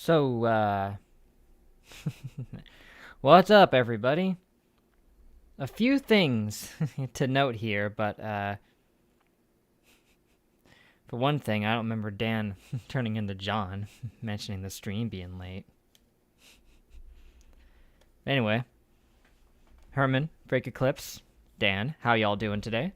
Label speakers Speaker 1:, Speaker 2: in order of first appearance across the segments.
Speaker 1: So, what's up, everybody? A few things to note here, but, for one thing, I don't remember Dan turning into John, mentioning the stream being late. Anyway, Herman, Break Eclipse, Dan, how y'all doing today?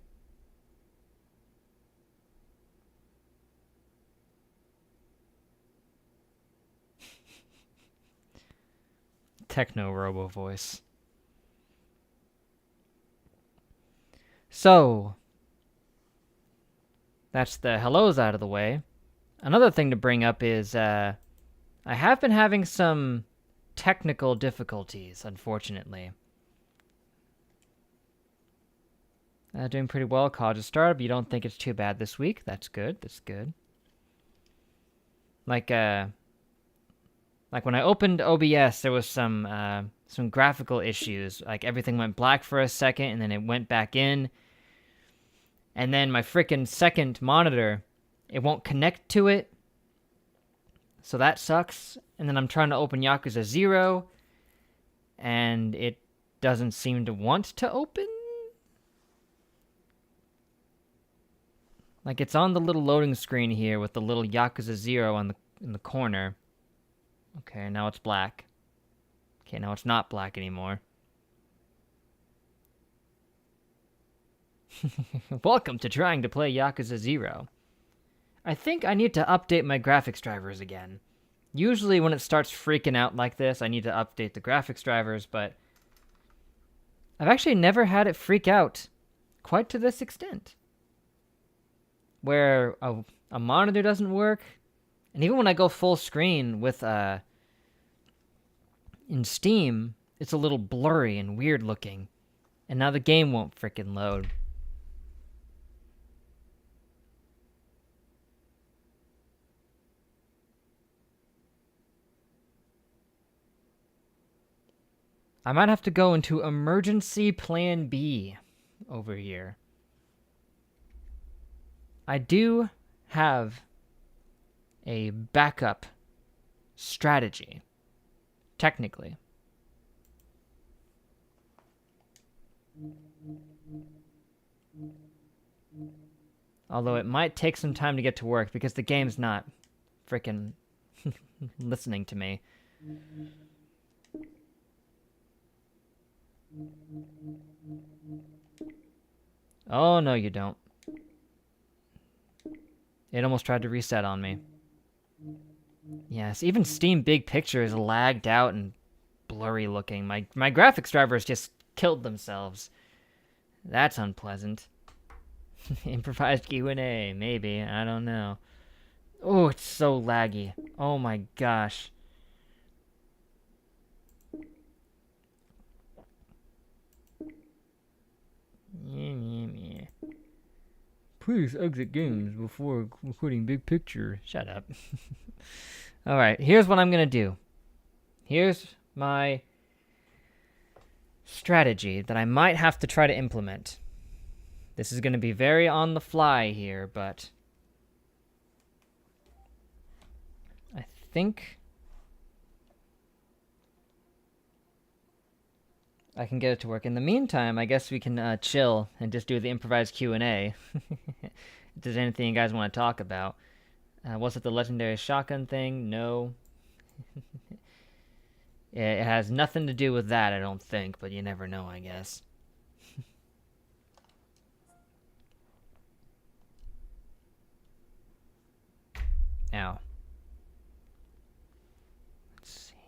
Speaker 1: Techno Robo voice. So, that's the hellos out of the way. Another thing to bring up is I have been having some technical difficulties, unfortunately. Doing pretty well. College has started, but you don't think it's too bad this week. That's good. That's good. Like when I opened OBS, there was some graphical issues. Like everything went black for a second, and then it went back in. And then my freaking second monitor, it won't connect to it. So that sucks. And then I'm trying to open Yakuza 0, and it doesn't seem to want to open. Like it's on the little loading screen here with the little Yakuza 0 in the corner. Okay, now it's black. Okay, now it's not black anymore. Welcome to trying to play Yakuza 0. I think I need to update my graphics drivers again. Usually when it starts freaking out like this, I need to update the graphics drivers, but I've actually never had it freak out quite to this extent. Where a monitor doesn't work, and even when I go full screen with in Steam, it's a little blurry and weird looking, and now the game won't frickin' load. I might have to go into emergency plan B over here. I do have a backup strategy, technically. Although it might take some time to get to work because the game's not frickin' listening to me. Oh, no, you don't. It almost tried to reset on me. Yes, even Steam Big Picture is lagged out and blurry looking. My graphics drivers just killed themselves. That's unpleasant. Improvised Q&A, maybe. I don't know. Oh, it's so laggy. Oh my gosh. Please exit games before recording Big Picture. Shut up. Alright, here's what I'm gonna do. Here's my strategy that I might have to try to implement. This is gonna be very on the fly here, but I think I can get it to work. In the meantime, I guess we can chill and just do the improvised Q&A. If there's anything you guys want to talk about. Was it the legendary shotgun thing? No. It has nothing to do with that, I don't think, but you never know, I guess. Ow. Let's see here.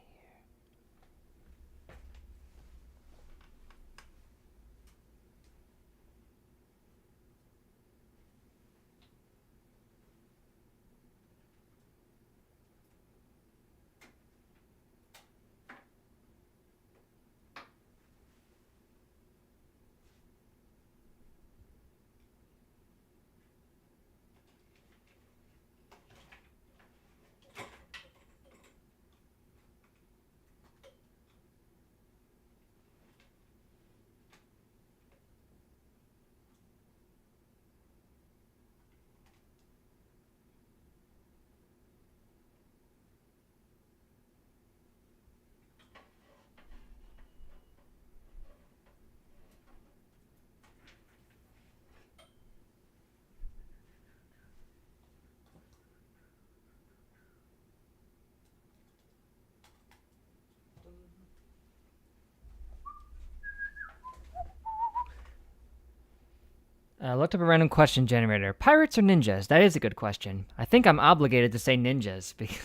Speaker 1: Looked up a random question generator. Pirates or ninjas? That is a good question. I think I'm obligated to say ninjas because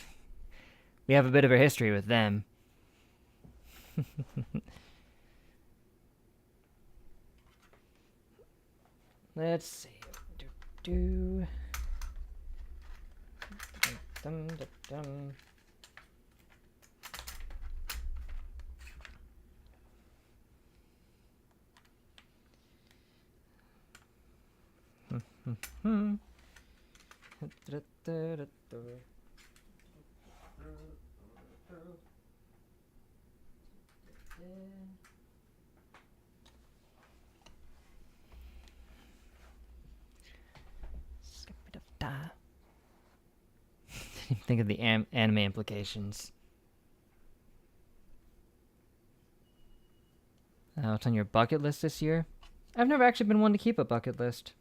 Speaker 1: we have a bit of a history with them. Let's see. Do. Dum, dum, dum. Think of the anime implications. What's on your bucket list this year? I've never actually been one to keep a bucket list.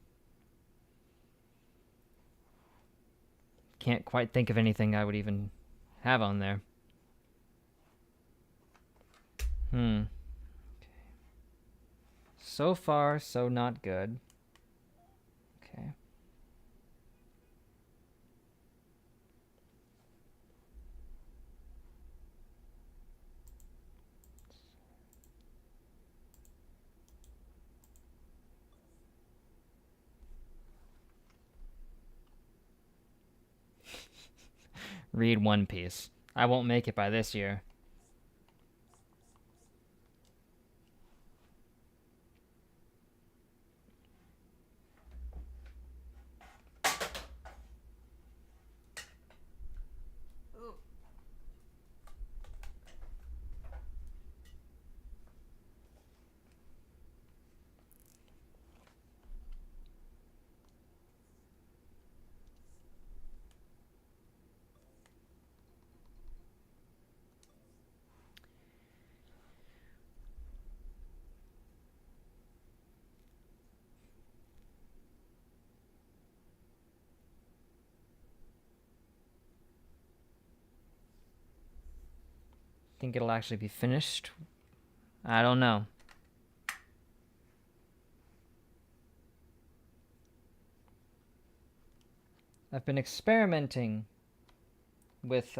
Speaker 1: Can't quite think of anything I would even have on there. Okay. So far, so not good. Okay. Read One Piece. I won't make it by this year. Think it'll actually be finished? I don't know. I've been experimenting with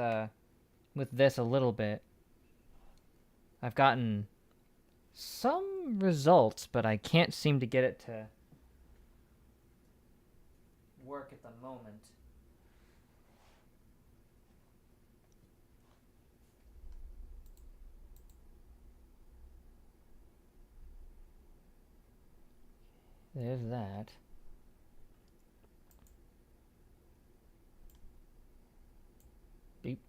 Speaker 1: this a little bit. I've gotten some results, but I can't seem to get it to work at the moment. There's that. Beep.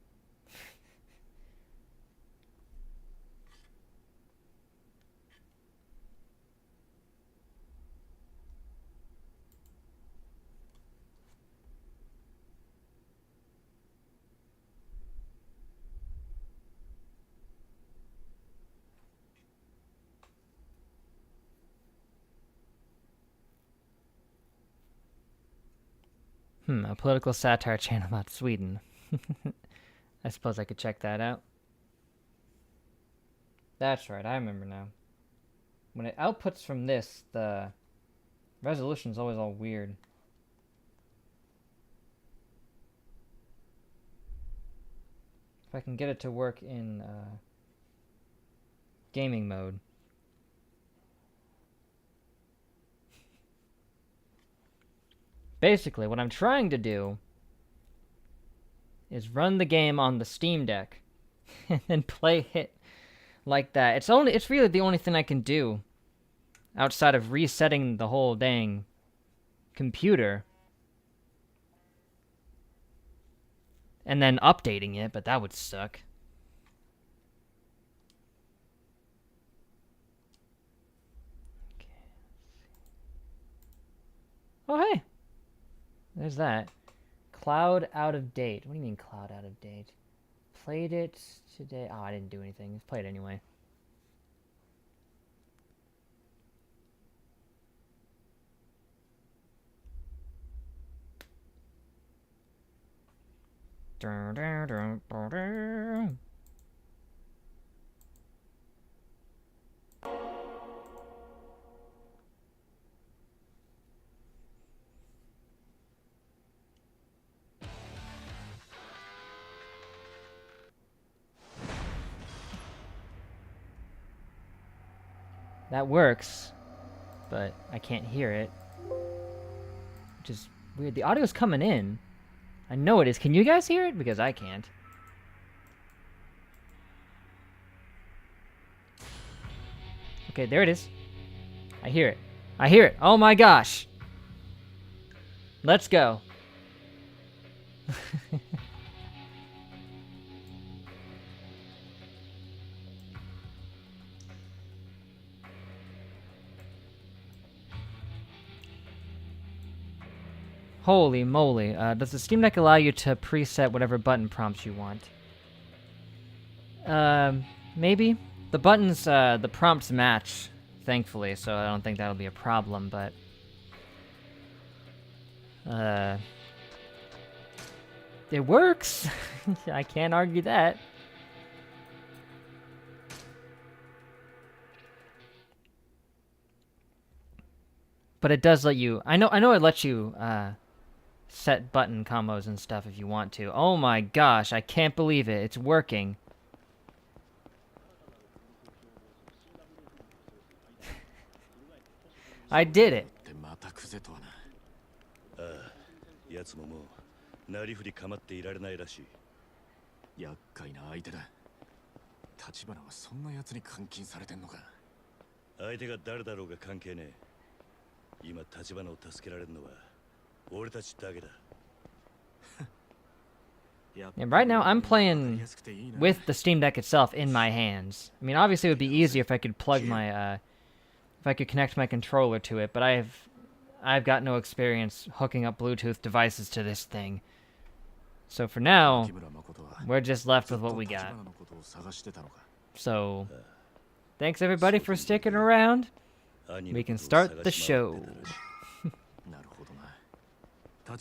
Speaker 1: A political satire channel about Sweden. I suppose I could check that out. That's right, I remember now. When it outputs from this, the resolution's always all weird. If I can get it to work in gaming mode. Basically, what I'm trying to do is run the game on the Steam Deck and then play it like that. It's really the only thing I can do outside of resetting the whole dang computer and then updating it, but that would suck. Okay. Oh, hey. There's that. Cloud out of date. What do you mean cloud out of date? Played it today. Oh, I didn't do anything. Just played it anyway. That works, but I can't hear it, which is weird. The audio's coming in. I know it is. Can you guys hear it? Because I can't. Okay, there it is. I hear it. I hear it. Oh my gosh. Let's go. Holy moly. Does the Steam Deck allow you to preset whatever button prompts you want? Maybe. The buttons, the prompts match, thankfully, so I don't think that'll be a problem, but... it works! I can't argue that. But it does let you... I know it lets you, set button combos and stuff if you want to. Oh my gosh, I can't believe it. It's working. I did it.
Speaker 2: やつももうなりふり構っていられないらしい。
Speaker 3: 厄介な相手だ。立花はそんな奴に監禁されてんのか。
Speaker 2: 相手が誰だろうが関係ねえ。今立花を助けられるのは俺たちだけだ。
Speaker 1: And right now, I'm playing with the Steam Deck itself in my hands. I mean, obviously, it would be easier if I could plug my, if I could connect my controller to it, but I've got no experience hooking up Bluetooth devices to this thing. So for now, we're just left with what we got. So, thanks everybody for sticking around. We can start the show.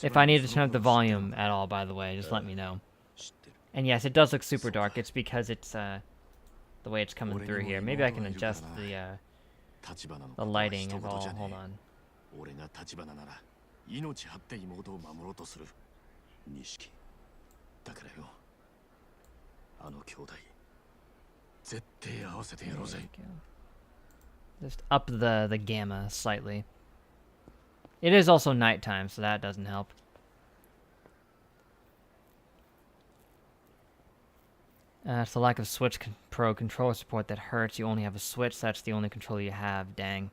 Speaker 1: If I need to turn up the volume at all, by the way, just let me know. And yes, it does look super dark. It's because it's the way it's coming through here. Maybe I can adjust the lighting of all. Hold on.
Speaker 3: 俺が立花なら命張って妹を守ろうとする。錦。だからよ。あの兄弟絶対合わせてやろうぜ。
Speaker 1: Just up the gamma slightly. It is also nighttime, so that doesn't help. It's the lack of Switch Pro controller support that hurts. You only have a Switch. That's the only controller you have. Dang.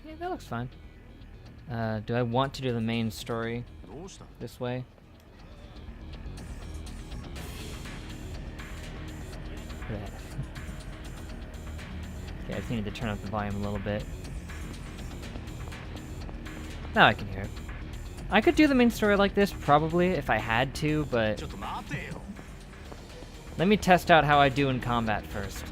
Speaker 1: Yeah, that looks fine. Do I want to do the main story this way? Okay, I just needed to turn up the volume a little bit. Now I can hear it. I could do the main story like this, probably, if I had to, but... Let me test out how I do in combat first.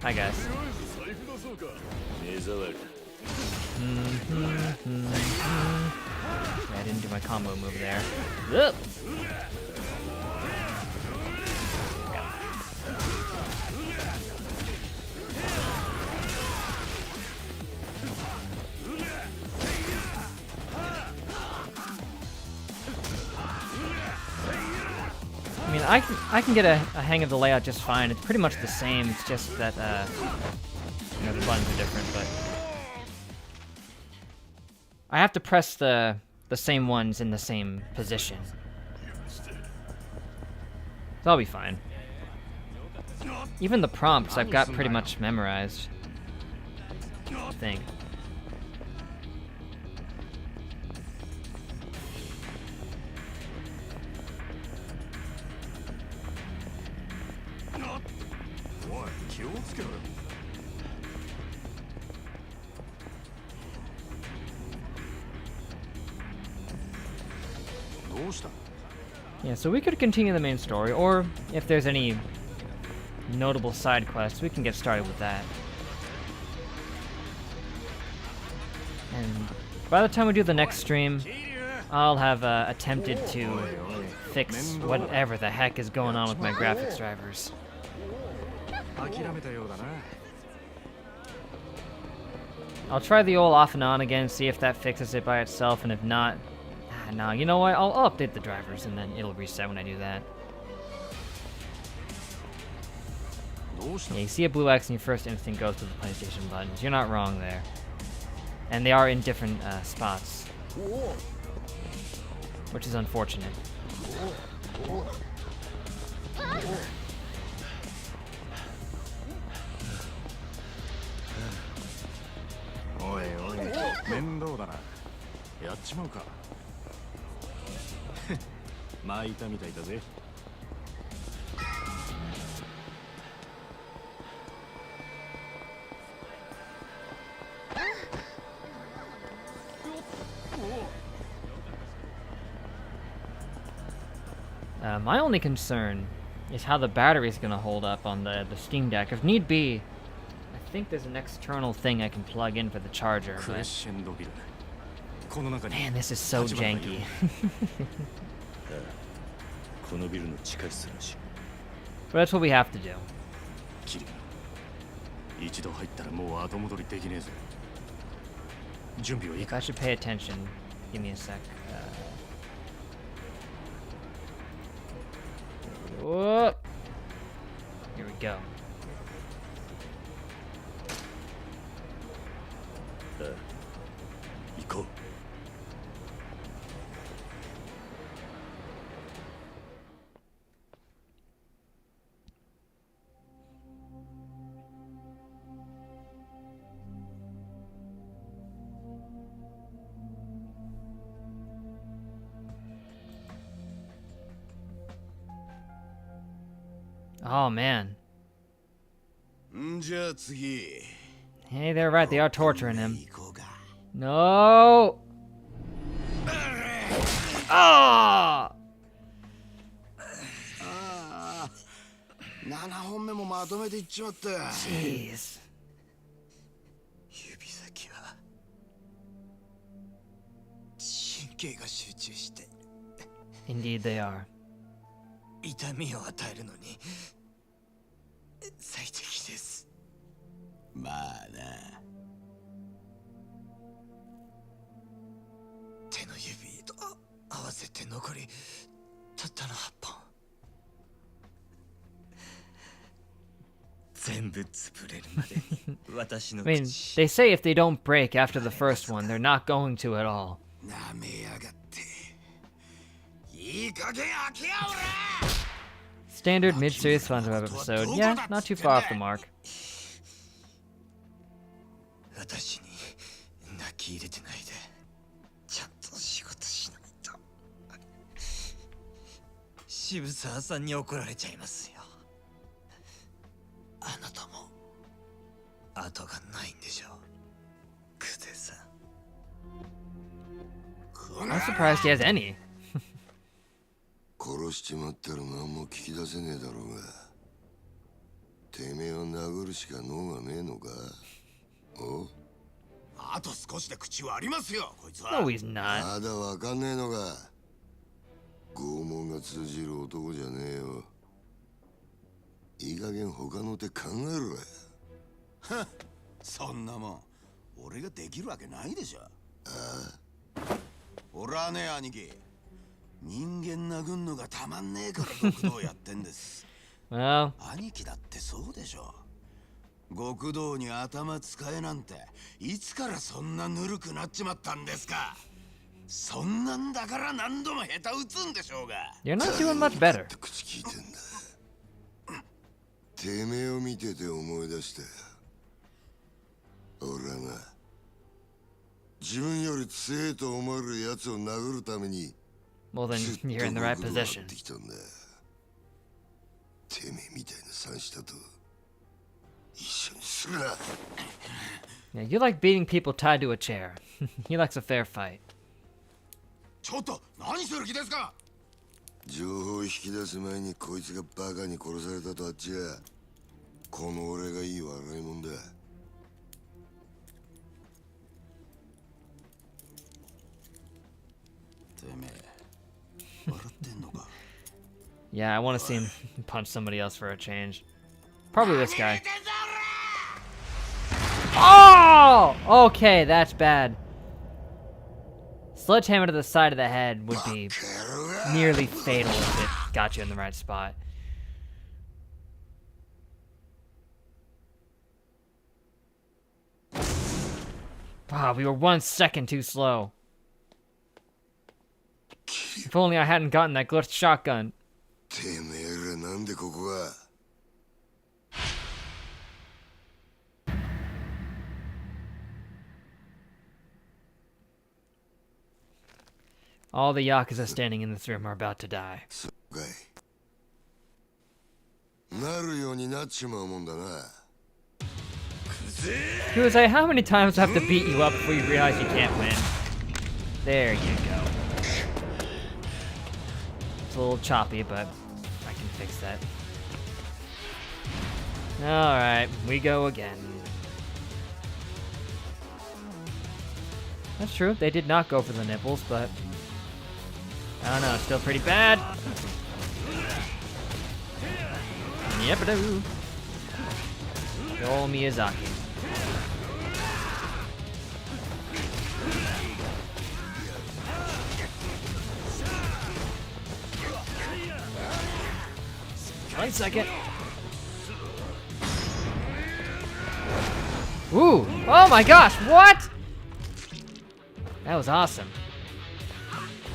Speaker 1: Hi, guys. I didn't do my combo move there. Ugh. I mean, I can get a hang of the layout just fine. It's pretty much the same. It's just that you know, the buttons are different, but I have to press the same ones in the same position. So I'll be fine. Even the prompts I've got pretty much memorized, I think. Yeah, so we could continue the main story, or if there's any notable side quests, we can get started with that. And by the time we do the next stream, I'll have attempted to fix whatever the heck is going on with my graphics drivers.
Speaker 3: 諦めたようだな。
Speaker 1: I'll try the old off and on again, see if that fixes it by itself, and if not, no, you know what? I'll update the drivers and then it'll reset when I do that.
Speaker 3: どうした
Speaker 1: Yeah, you see a blue X and your first instinct goes to the PlayStation buttons. You're not wrong there. And they are in different spots, which is unfortunate.
Speaker 3: おいおい、面倒だな。やっちまうか。巻いたみたいだぜ。
Speaker 1: My only concern is how the battery is going to hold up on the Steam Deck. If need be, I think there's an external thing I can plug in for the charger.
Speaker 3: クレッ
Speaker 1: But
Speaker 3: シェンドビル。この中に
Speaker 1: man, this is so
Speaker 3: 立花がいる。
Speaker 1: janky.
Speaker 2: このビルの地下室らしい。
Speaker 1: But that's what we have to do.
Speaker 3: キリ、一度入ったらもう後戻りできねえぜ。準備はいい
Speaker 1: If
Speaker 3: か。
Speaker 1: I should pay attention, give me a sec. Whoop. Here we go.
Speaker 2: 行こう。
Speaker 1: Oh man.
Speaker 2: んじゃあ次。
Speaker 1: Hey, they're right. They are torturing him.
Speaker 2: 行こうか。
Speaker 1: No. Ah.
Speaker 2: 7本目もまとめていっちまった。
Speaker 1: Jeez.
Speaker 2: 指先は神経が集中している。
Speaker 1: Indeed, they are.
Speaker 2: 痛みを与えるのに最適です。まあな。手の指と合わせて残りたったの8本。全部潰れるまでに私の
Speaker 1: I mean, they say if they don't break after the first one, they're not going to at all.
Speaker 2: なめやがって。いい加減開けやおら。
Speaker 1: Standard mid-series SpongeBob episode. Yeah, not too far off the mark.
Speaker 2: 私に泣き入れてないでちゃんと仕事しないと渋沢さんに怒られちゃいますよ。あなたも後がないんでしょう、クゼさん。
Speaker 1: I'm surprised he has any.
Speaker 4: 殺しちまったら何も聞き出せねえだろうが、てめえを殴るしか脳がねえのか。お、
Speaker 2: あと少しで口はありますよ、こいつは。
Speaker 1: No, he's not.
Speaker 4: まだわかんねえのか。拷問が通じる男じゃねえよ。いい加減他の手考えろや。
Speaker 2: そんなもん俺ができるわけないでしょ。俺はね、兄貴、人間殴んのがたまんねえから極道やってんです。
Speaker 1: Well,
Speaker 2: 兄貴だってそうでしょ。極道に頭使えなんていつからそんなぬるくなっちまったんですか。そんなんだから何度も下手打つんでしょうが。
Speaker 1: you're not doing much better.
Speaker 4: って口聞いてんだ。てめえを見てて思い出した。俺はな、自分より強えと思える奴を殴るために
Speaker 1: Well, then
Speaker 4: ずっと
Speaker 1: you're in the right
Speaker 4: 極道を張
Speaker 1: position.
Speaker 4: ってきたんだ。てめえみたいな三下と一緒にするな。
Speaker 1: Yeah, you like beating people tied to a chair. He likes a fair fight.
Speaker 2: ちょっと何する気ですか。
Speaker 4: 情報を引き出す前にこいつがバカに殺されたとあっちゃ、この俺がいい笑いもんだ。
Speaker 2: て
Speaker 1: Yeah, I want to see him punch somebody else for a change. Probably this guy. Oh! Okay, that's bad. Sledgehammer to the side of the head would be nearly fatal if it got you in the right spot. Wow, we were 1 second too slow. If only I hadn't gotten that glitched shotgun.
Speaker 4: てめえらなんでここが
Speaker 1: All the Yakuza standing in this room are about to die.
Speaker 4: そうかいなるようになっちまうもんだな
Speaker 1: He was like, how many times do I have to beat you up before you realize you can't win? There you go. It's a little choppy, but I can fix that. Alright, we go again. That's true, they did not go for the nipples, but... I don't know, it's still pretty bad. Yep-a-doo. Joel Miyazaki. One second. Ooh! Oh my gosh! What? That was awesome.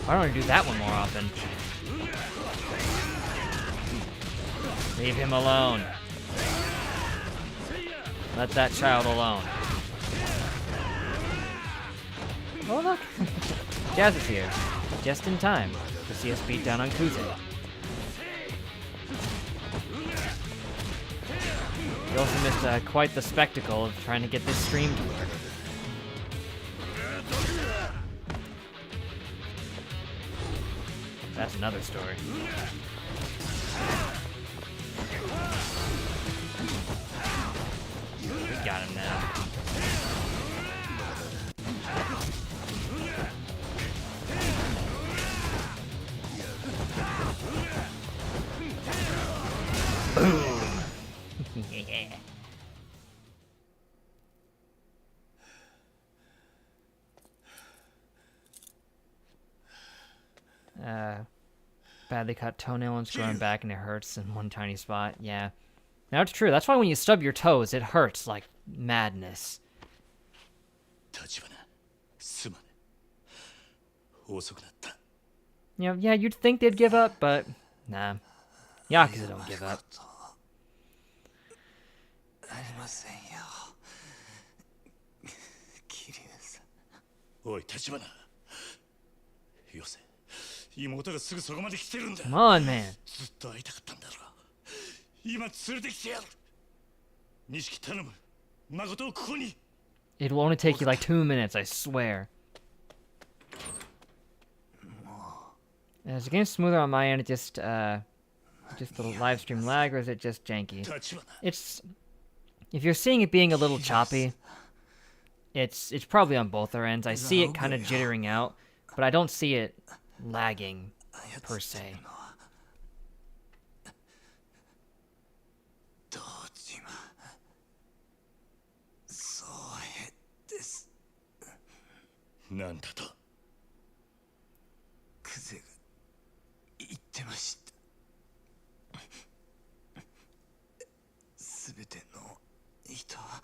Speaker 1: Why don't I do that one more often? Leave him alone. Let that child alone. Oh look! Jazz is here. Just in time to see us beat down on Yakuza. We also missed quite the spectacle of trying to get this stream to work. That's another story. We got him now. Badly cut toenail and growing back and it hurts in one tiny spot. Yeah. Now it's true. That's why when you stub your toes, it hurts like madness.
Speaker 3: 立花すまね遅くなった
Speaker 1: You know, yeah, you'd think they'd give up, but nah. Yakuza don't give up.
Speaker 2: ありませんよ桐生さん
Speaker 3: おい立花よせ妹がすぐそこまで来てるんだ
Speaker 1: Come on, man.
Speaker 3: ずっと会いたかったんだろ今連れてきてやる錦頼む誠をここに
Speaker 1: It will only take you like 2 minutes, I swear. Is the game smoother on my end? Just the live stream lag, or is it just janky?
Speaker 3: 立花
Speaker 1: It's if you're seeing it being a little choppy, it's probably on both our ends. I see it kind of jittering out, but I don't see it lagging per se.
Speaker 2: 堂島そうへです
Speaker 3: なんだと
Speaker 2: クゼが言ってましたすべての人は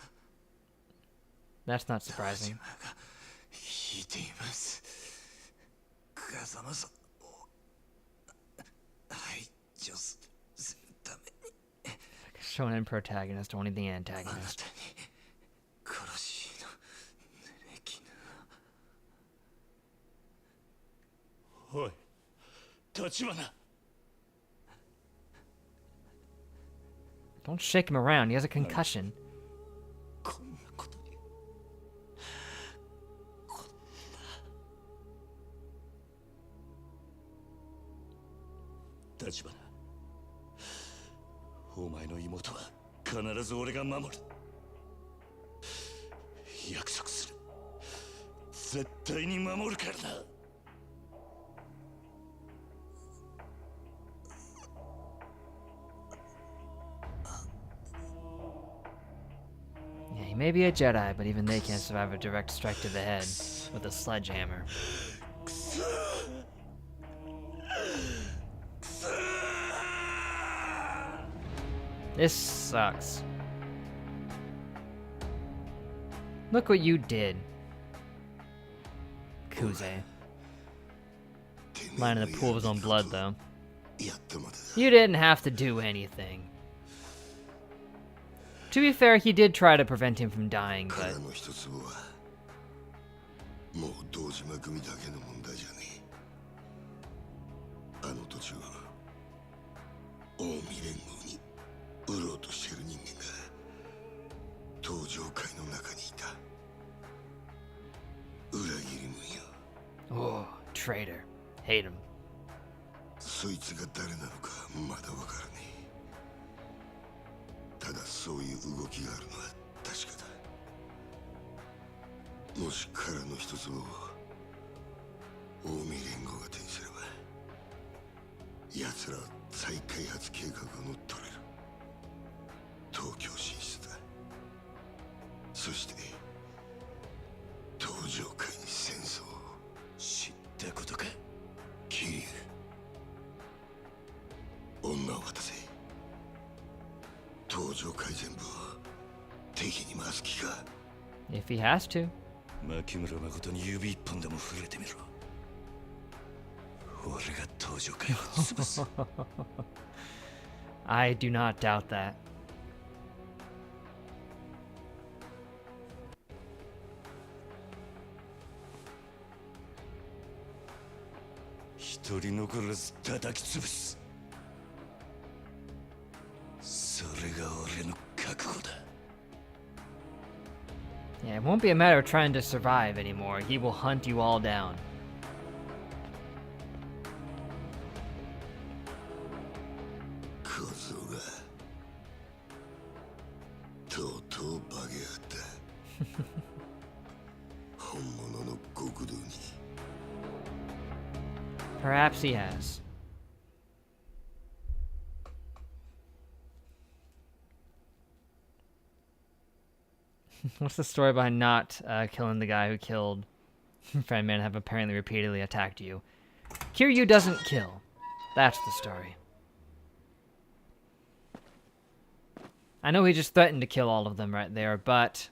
Speaker 1: That's not
Speaker 2: 堂
Speaker 1: surprising.
Speaker 2: 島が引いています風間さんを排除するために
Speaker 1: Shonen protagonist, only the
Speaker 2: あな
Speaker 1: antagonist.
Speaker 2: たに殺しの濡れ衣
Speaker 3: おい立花
Speaker 1: Don't shake him around. He has a concussion.
Speaker 2: こんなことに
Speaker 3: 立花お前の妹は必ず俺が守る約束する絶対に守るからな
Speaker 1: may be a Jedi, but even they can't survive a direct strike to the head with a sledgehammer. This sucks. Look what you did, Kuze. Lying in the pool of his own blood, though.
Speaker 4: やったまでだ。
Speaker 1: You didn't have to do anything. To be fair, he did try to prevent him from dying,
Speaker 4: 彼
Speaker 1: but
Speaker 4: の一坪はもう堂島組だけの問題じゃねえ。あの土地を近江連合に売ろうとしている人間が東上会の中にいた。裏切り者よ。
Speaker 1: oh, traitor. Hate him.
Speaker 4: そいつが誰なのかまだわからねえ。ただそういう動きがあるのは確かだ。もし彼の一つを近江連合が手にすれば奴らは再開発計画を乗っ取れる。東京進出だ。そして東上界に戦争を。知ったことか桐生。女を渡せ。東上界全部を敵に回す気か。
Speaker 1: If he has to.
Speaker 3: 牧村誠に指一本でも触れてみろ。俺が東上界を潰す。
Speaker 1: I do not doubt that.
Speaker 3: 一人残らず叩き潰す。それが俺の覚悟だ。
Speaker 1: Yeah, it won't be a matter of trying to survive anymore. He will hunt you all down.
Speaker 4: 小僧がとうとう化けやがった。本物の極道に。
Speaker 1: Perhaps he has. What's the story behind not killing the guy who killed Friend Man have apparently repeatedly attacked you? Kiryu doesn't kill. That's the story. I know he just threatened to kill all of them right there, but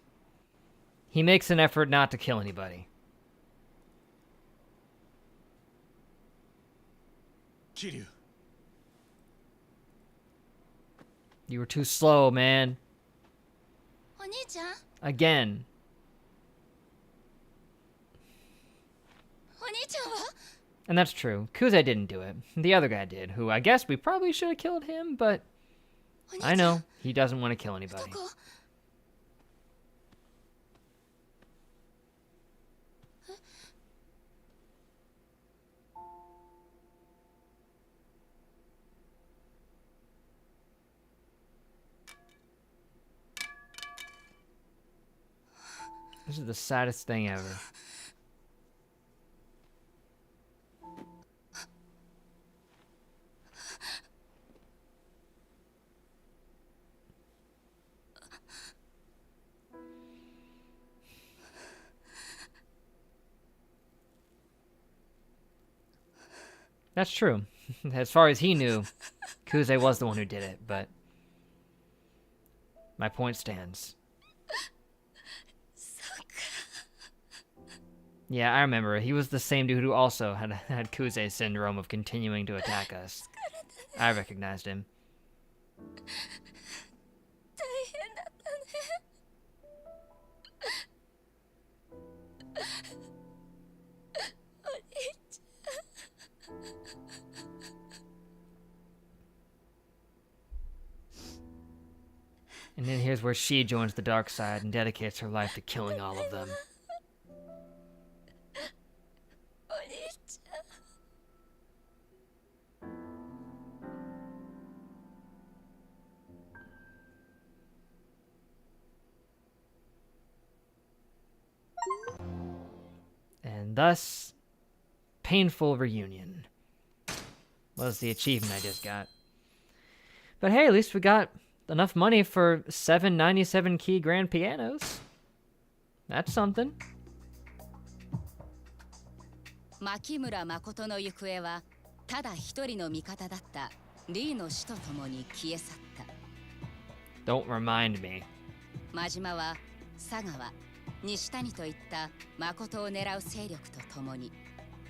Speaker 1: he makes an effort not to kill anybody.
Speaker 3: 桐生。
Speaker 1: You were too slow, man.
Speaker 5: お兄ちゃん
Speaker 1: Again.
Speaker 5: お兄ちゃんは
Speaker 1: And that's true. Kuze didn't do it. The other guy did, who I guess we probably should have killed him, but
Speaker 5: お兄ちゃん
Speaker 1: I know he doesn't want to kill
Speaker 5: ど
Speaker 1: anybody.
Speaker 5: こ
Speaker 1: This is the saddest thing ever. That's true. As far as he knew, Kuze was the one who did it, but my point stands. Yeah, I remember. He was the same dude who also had Kuze syndrome of continuing to attack us. I recognized him.
Speaker 5: 大変だったね お兄ち
Speaker 1: And then here's where she joins the dark side and dedicates her life to killing all of them.
Speaker 5: ゃんお兄ちゃん
Speaker 1: And thus, painful reunion was the achievement I just got. But hey, at least we got enough money for 7 97 key grand pianos. That's something.
Speaker 6: 牧村誠の行方はただ一人の味方だったリーの死とともに消え去った。
Speaker 1: Don't remind me.
Speaker 6: 真島は佐川、西谷といった誠を狙う勢力とともに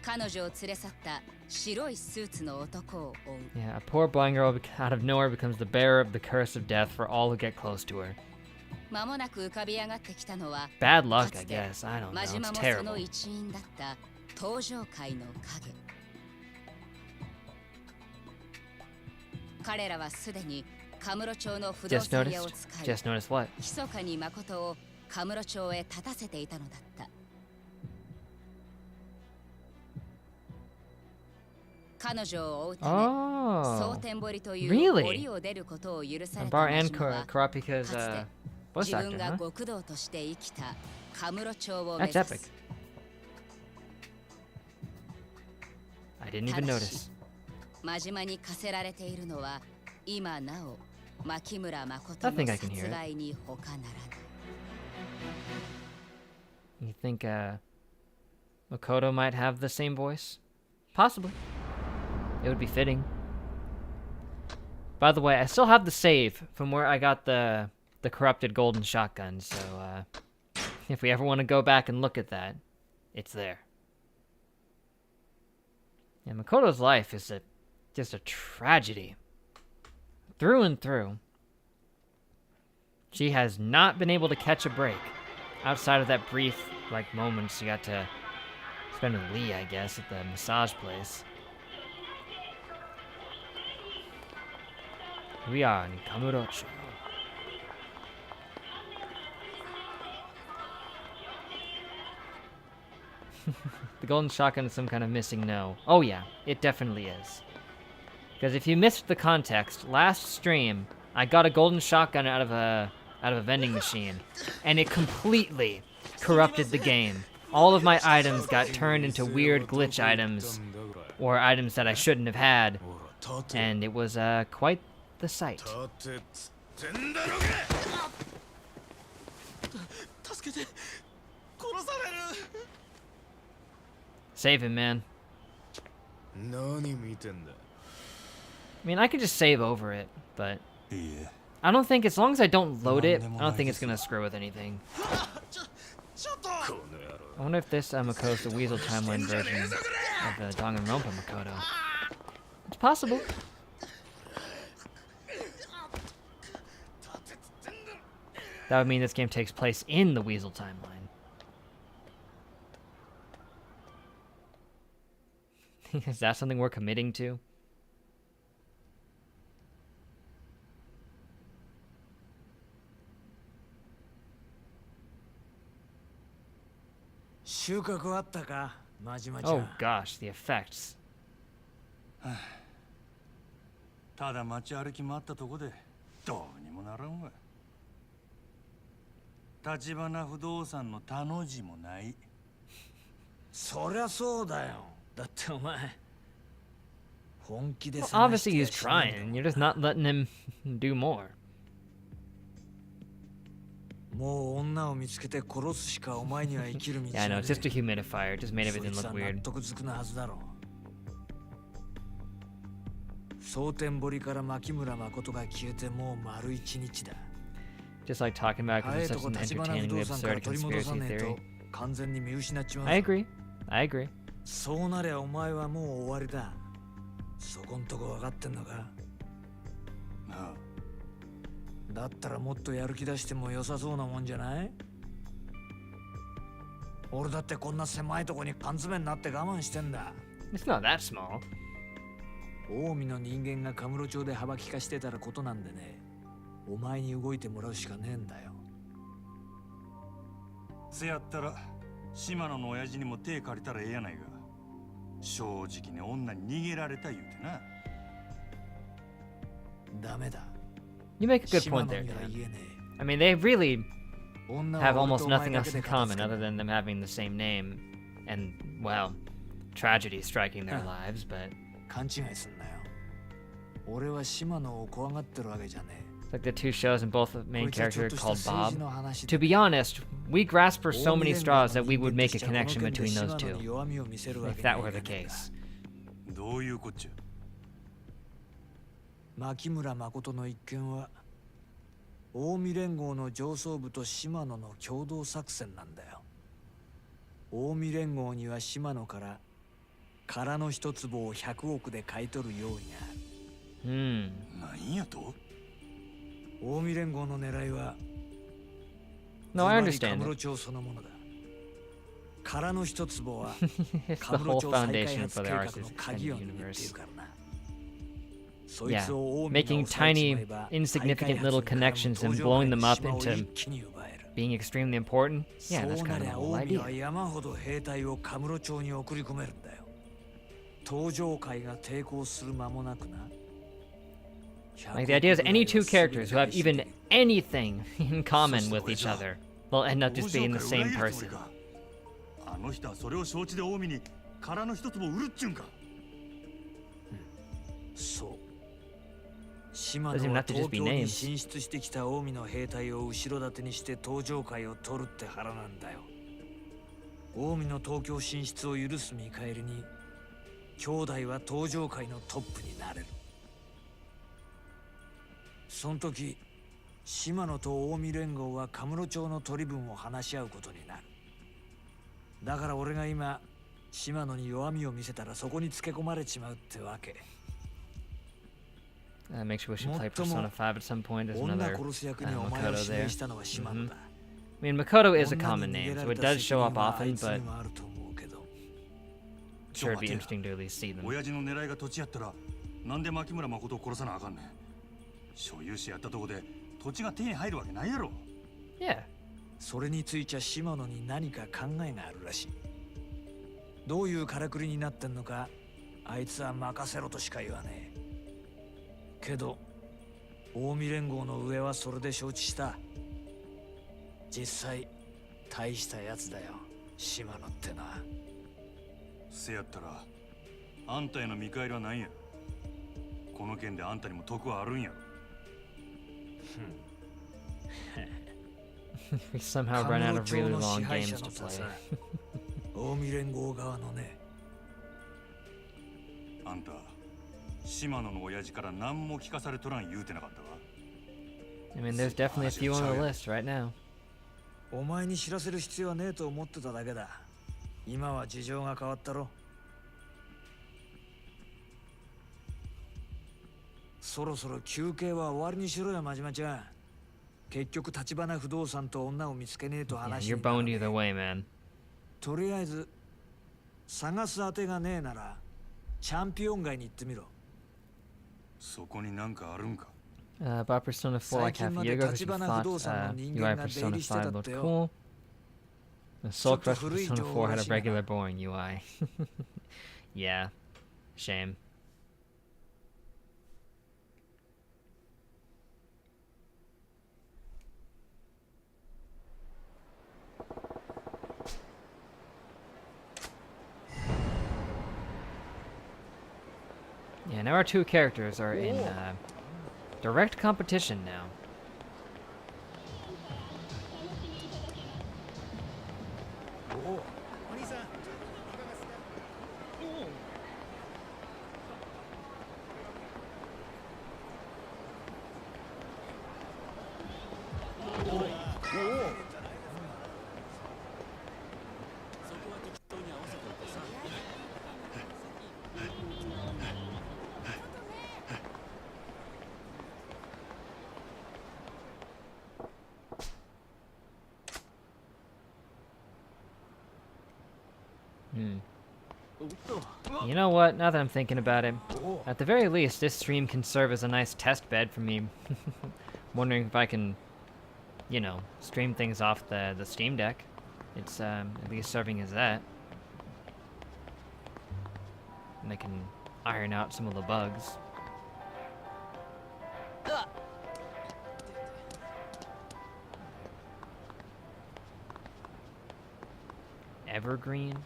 Speaker 6: 彼女を連れ去った白いスーツの男を追う。
Speaker 1: Yeah, a poor blind girl out of nowhere becomes the bearer of the curse of death for all who get close to her.
Speaker 6: 間もなく浮かび上がってきたのは
Speaker 1: Bad luck, I guess. I don't know.
Speaker 6: 真
Speaker 1: It's
Speaker 6: 島もそ
Speaker 1: terrible.
Speaker 6: の一員だった登場界の影。彼らはすでにカムロ町の不動
Speaker 1: Just
Speaker 6: 産屋を
Speaker 1: noticed.
Speaker 6: 使い
Speaker 1: Just noticed what?
Speaker 6: 密かに誠をカムロ町へ立たせていたのだった。彼女を追うため、蒼
Speaker 1: Oh.
Speaker 6: 天堀という
Speaker 1: Really?
Speaker 6: 堀を出ることを許さ
Speaker 1: A
Speaker 6: れた
Speaker 1: bar
Speaker 6: 真
Speaker 1: and
Speaker 6: 島は
Speaker 1: corrupt because
Speaker 6: かつて
Speaker 1: voice
Speaker 6: 自
Speaker 1: actor,
Speaker 6: 分が
Speaker 1: huh?
Speaker 6: 極道として生きたカムロ町を目
Speaker 1: That's
Speaker 6: 指
Speaker 1: epic.
Speaker 6: す。
Speaker 1: I didn't
Speaker 6: た
Speaker 1: even
Speaker 6: だし
Speaker 1: notice.
Speaker 6: 真島に課せられているのは今なお牧村誠
Speaker 1: I
Speaker 6: の
Speaker 1: think I can hear
Speaker 6: 殺
Speaker 1: it.
Speaker 6: 害に他ならない。
Speaker 1: You think Makoto might have the same voice? Possibly. It would be fitting. By the way, I still have the save from where I got the corrupted golden shotgun, so if we ever want to go back and look at that, it's there. Yeah, Makoto's life is just a tragedy. Through and through. She has not been able to catch a break. Outside of that brief, moment she got to spend with Lee, I guess, at the massage place. Here we are in Kamurocho. The golden shotgun is some kind of missing no. Oh yeah, it definitely is. Because if you missed the context, last stream, I got a golden shotgun out of a vending machine, and it completely corrupted the game. All of my items got turned into weird glitch items, or items that I shouldn't have had, and it was quite the sight.
Speaker 2: 立てっつってんだろが。助けて、殺される。
Speaker 1: Save him, man.
Speaker 2: 何見てんだ。
Speaker 1: I mean, I could just save over it, but
Speaker 3: いいえ
Speaker 1: I don't think, as long as I don't load it, I don't think it's gonna screw with anything.
Speaker 2: ちょっと。この野郎。
Speaker 1: I wonder if this Makoto's the Weasel Timeline version of the Danganronpa Makoto. It's possible. That would mean this game takes place in the Weasel Timeline. Is that something we're committing to?
Speaker 7: 収穫あったか、真島ちゃ
Speaker 1: Oh
Speaker 7: ん。
Speaker 1: gosh, the effects.
Speaker 3: ただ街歩き回ったとこでどうにもならんわ。橘不動産の他の字もない。
Speaker 7: そりゃそうだよ。だってお前本気で
Speaker 1: Well,
Speaker 7: 探
Speaker 1: obviously
Speaker 7: して
Speaker 1: he's
Speaker 7: やしないん
Speaker 1: trying.
Speaker 7: だ
Speaker 1: You're just not letting him do more.
Speaker 7: もう女を見つけて殺すしかお前には生きる道
Speaker 1: Yeah, I know.
Speaker 7: は
Speaker 1: It's just a humidifier. It just made
Speaker 7: そい
Speaker 1: everything
Speaker 7: つ
Speaker 1: look
Speaker 7: は納
Speaker 1: weird.
Speaker 7: 得づくなはずだろう。蒼天堀から牧村誠が消えてもう丸一日だ。
Speaker 1: Just like talking about it
Speaker 7: 早
Speaker 1: because
Speaker 7: い
Speaker 1: it's
Speaker 7: と
Speaker 1: such
Speaker 7: こ
Speaker 1: an
Speaker 7: 橘不
Speaker 1: entertainingly
Speaker 7: 動産から
Speaker 1: absurd
Speaker 7: 取り戻さ
Speaker 1: conspiracy
Speaker 7: ねえ
Speaker 1: theory.
Speaker 7: と完全に見失っちまうぞ。
Speaker 1: I agree. I agree.
Speaker 7: そうなりゃお前はもう終わりだ。そこんとこ分かってんのか。
Speaker 3: なあ、
Speaker 7: だったらもっとやる気出しても良さそうなもんじゃない？俺だってこんな狭いとこに缶詰になって我慢してんだ。
Speaker 1: It's not that small.
Speaker 7: 近江の人間がカムロ町で幅利かしてたらことなんでね。お前に動いてもらうしかねえんだよ。
Speaker 3: せやったら島野の親父にも手借りたらええやないか。正直に女に逃げられた言うてな。
Speaker 7: ダメだ。
Speaker 1: You make a good
Speaker 7: 島
Speaker 1: point
Speaker 7: 野
Speaker 1: there,
Speaker 7: には
Speaker 1: Dan.
Speaker 7: 言えね
Speaker 1: I mean, they really
Speaker 7: え。女
Speaker 1: have
Speaker 7: は俺
Speaker 1: almost
Speaker 7: とお前
Speaker 1: nothing
Speaker 7: だ
Speaker 1: else
Speaker 7: け
Speaker 1: in
Speaker 7: で片
Speaker 1: common
Speaker 7: 付け
Speaker 1: other
Speaker 7: ろ。
Speaker 1: than them having the same name and, well, tragedy striking their
Speaker 7: Huh.
Speaker 1: lives, but
Speaker 7: 勘違いすんなよ。俺は島野を怖がってるわけじゃねえ。
Speaker 1: Like the two shows and both the
Speaker 7: こ
Speaker 1: main
Speaker 7: いつはちょ
Speaker 1: character
Speaker 7: っとした
Speaker 1: called
Speaker 7: 政
Speaker 1: Bob.
Speaker 7: 治の話
Speaker 1: To
Speaker 7: で
Speaker 1: be honest, we grasp for so
Speaker 7: 近
Speaker 1: many
Speaker 7: 江連合
Speaker 1: straws
Speaker 7: の
Speaker 1: that we
Speaker 7: 人
Speaker 1: would
Speaker 7: 間
Speaker 1: make
Speaker 7: と
Speaker 1: a
Speaker 7: してはこの
Speaker 1: connection
Speaker 7: 件で
Speaker 1: between
Speaker 7: 島
Speaker 1: those
Speaker 7: 野
Speaker 1: two,
Speaker 7: に弱みを見せるわ
Speaker 1: if
Speaker 7: けには
Speaker 1: that
Speaker 7: い
Speaker 1: were
Speaker 7: か
Speaker 1: the
Speaker 7: ねえんだ
Speaker 1: case.
Speaker 3: どういうこっちゃ。
Speaker 7: 牧村誠の一件は近江連合の上層部と島野の共同作戦なんだよ。近江連合には島野から空の一坪を100億で買い取る用意がある。
Speaker 1: Hmm.
Speaker 3: なんやと。
Speaker 7: 近江連合の狙いは
Speaker 1: No, I
Speaker 7: ズバリ
Speaker 1: understand
Speaker 7: カム
Speaker 1: it.
Speaker 7: ロ町そのものだ。空の一坪は
Speaker 1: It's
Speaker 7: カ
Speaker 1: the
Speaker 7: ムロ
Speaker 1: whole
Speaker 7: 町再開
Speaker 1: foundation
Speaker 7: 発
Speaker 1: for
Speaker 7: 計
Speaker 1: the
Speaker 7: 画
Speaker 1: Arthur
Speaker 7: の鍵を
Speaker 1: Extended
Speaker 7: 握ってい
Speaker 1: Universe.
Speaker 7: るからな。そい
Speaker 1: Yeah,
Speaker 7: つを近江が
Speaker 1: making
Speaker 7: 抑えち
Speaker 1: tiny,
Speaker 7: まえば
Speaker 1: insignificant
Speaker 7: 再開
Speaker 1: little
Speaker 7: 発に絡む
Speaker 1: connections
Speaker 7: 登
Speaker 1: and
Speaker 7: 場
Speaker 1: blowing
Speaker 7: 界
Speaker 1: them
Speaker 7: の
Speaker 1: up
Speaker 7: 島を
Speaker 1: into
Speaker 7: 一気に奪える。
Speaker 1: being extremely important. Yeah, that's
Speaker 7: そう
Speaker 1: kind
Speaker 7: な
Speaker 1: of
Speaker 7: り
Speaker 1: the
Speaker 7: ゃ
Speaker 1: whole
Speaker 7: 近江は
Speaker 1: idea.
Speaker 7: 山ほど兵隊をカムロ町に送り込めるんだよ。登場界が抵抗する間もなくな。
Speaker 1: Like the idea is any two characters who have even anything in common with each other will end up just being the same person.
Speaker 3: あの人はそれを承知で近江に空の一坪売るっちゅうんか。
Speaker 7: そう。島
Speaker 1: Doesn't
Speaker 7: 野
Speaker 1: even
Speaker 7: は
Speaker 1: have to just
Speaker 7: 東
Speaker 1: be
Speaker 7: 京に
Speaker 1: names.
Speaker 7: 進出してきた近江の兵隊を後ろ盾にして登場界を取るって腹なんだよ。近江の東京進出を許す見返りに兄弟は登場界のトップになれる。その時島野と近江連合はカムロ町の取り分を話し合うことになる。だから俺が今島野に弱みを見せたらそこにつけ込まれちまうってわけ。
Speaker 1: Makes you wish you played
Speaker 7: 最も
Speaker 1: Persona 5 at some point. There's
Speaker 7: 女
Speaker 1: another
Speaker 7: 殺す役にお前を
Speaker 1: Makoto
Speaker 7: 指名
Speaker 1: there.
Speaker 7: したのは島野だ。
Speaker 1: I mean, Makoto is a
Speaker 7: 女
Speaker 1: common
Speaker 7: に逃げ
Speaker 1: name,
Speaker 7: ら
Speaker 1: so
Speaker 7: れ
Speaker 1: it
Speaker 7: た
Speaker 1: does
Speaker 7: 責
Speaker 1: show
Speaker 7: 任
Speaker 1: up
Speaker 7: はあ
Speaker 1: often,
Speaker 7: いつに
Speaker 1: but
Speaker 7: もあると思うけど。
Speaker 1: sure it'd be interesting to at least see them.
Speaker 3: 親父の狙いが土地やったらなんで牧村誠を殺さなあかんねん。所有者やったとこで土地が手に入るわけないやろ。
Speaker 1: Yeah.
Speaker 7: それについちゃ島野に何か考えがあるらしい。どういうからくりになってんのかあいつは任せろとしか言わねえ。けど近江連合の上はそれで承知した。実際大したやつだよ島野ってのは。
Speaker 3: せやったらあんたへの見返りは何や。この件であんたにも得はあるんやろ。
Speaker 1: We somehow run out of really long games to play.
Speaker 7: 近江連合側のね。
Speaker 3: あんた島野の親父から何も聞かされとらん言うてなかったわ。
Speaker 1: I mean, there's definitely a few on the list right now.
Speaker 7: お前に知らせる必要はねえと思ってただけだ。今は事情が変わったろ。そろそろ休憩は終わりにしろよ、真島ちゃん。結局、橘不動産と女を見つけねえと
Speaker 1: Yeah,
Speaker 7: 話
Speaker 1: you're
Speaker 7: になる
Speaker 1: boned either way, man.
Speaker 7: とりあえず、探す当てがねえなら、チャンピオン街に行ってみろ。
Speaker 3: そこになんかあるんか。
Speaker 1: Bought Persona 4 like half a year ago because you thought UI Persona 5 looked cool. The Soul Crush Persona 4 had a regular boring UI. Yeah, shame. Yeah, now our two characters are in direct competition now. You know what? Now that I'm thinking about it, at the very least, this stream can serve as a nice test bed for me. Wondering if I can, you know, stream things off the Steam Deck. It's at least serving as that. And I can iron out some of the bugs. Evergreen?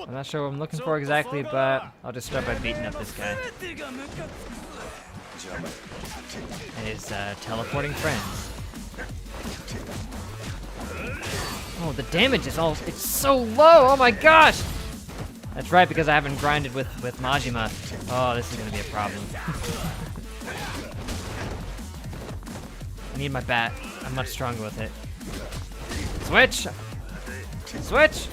Speaker 1: I'm not sure what I'm looking for exactly, but I'll just start by beating up this guy. And his teleporting friends. Oh, the damage is it's so low! Oh my gosh! That's right, because I haven't grinded with Majima. Oh, this is gonna be a problem. I need my bat. I'm much stronger with it. Switch! Switch!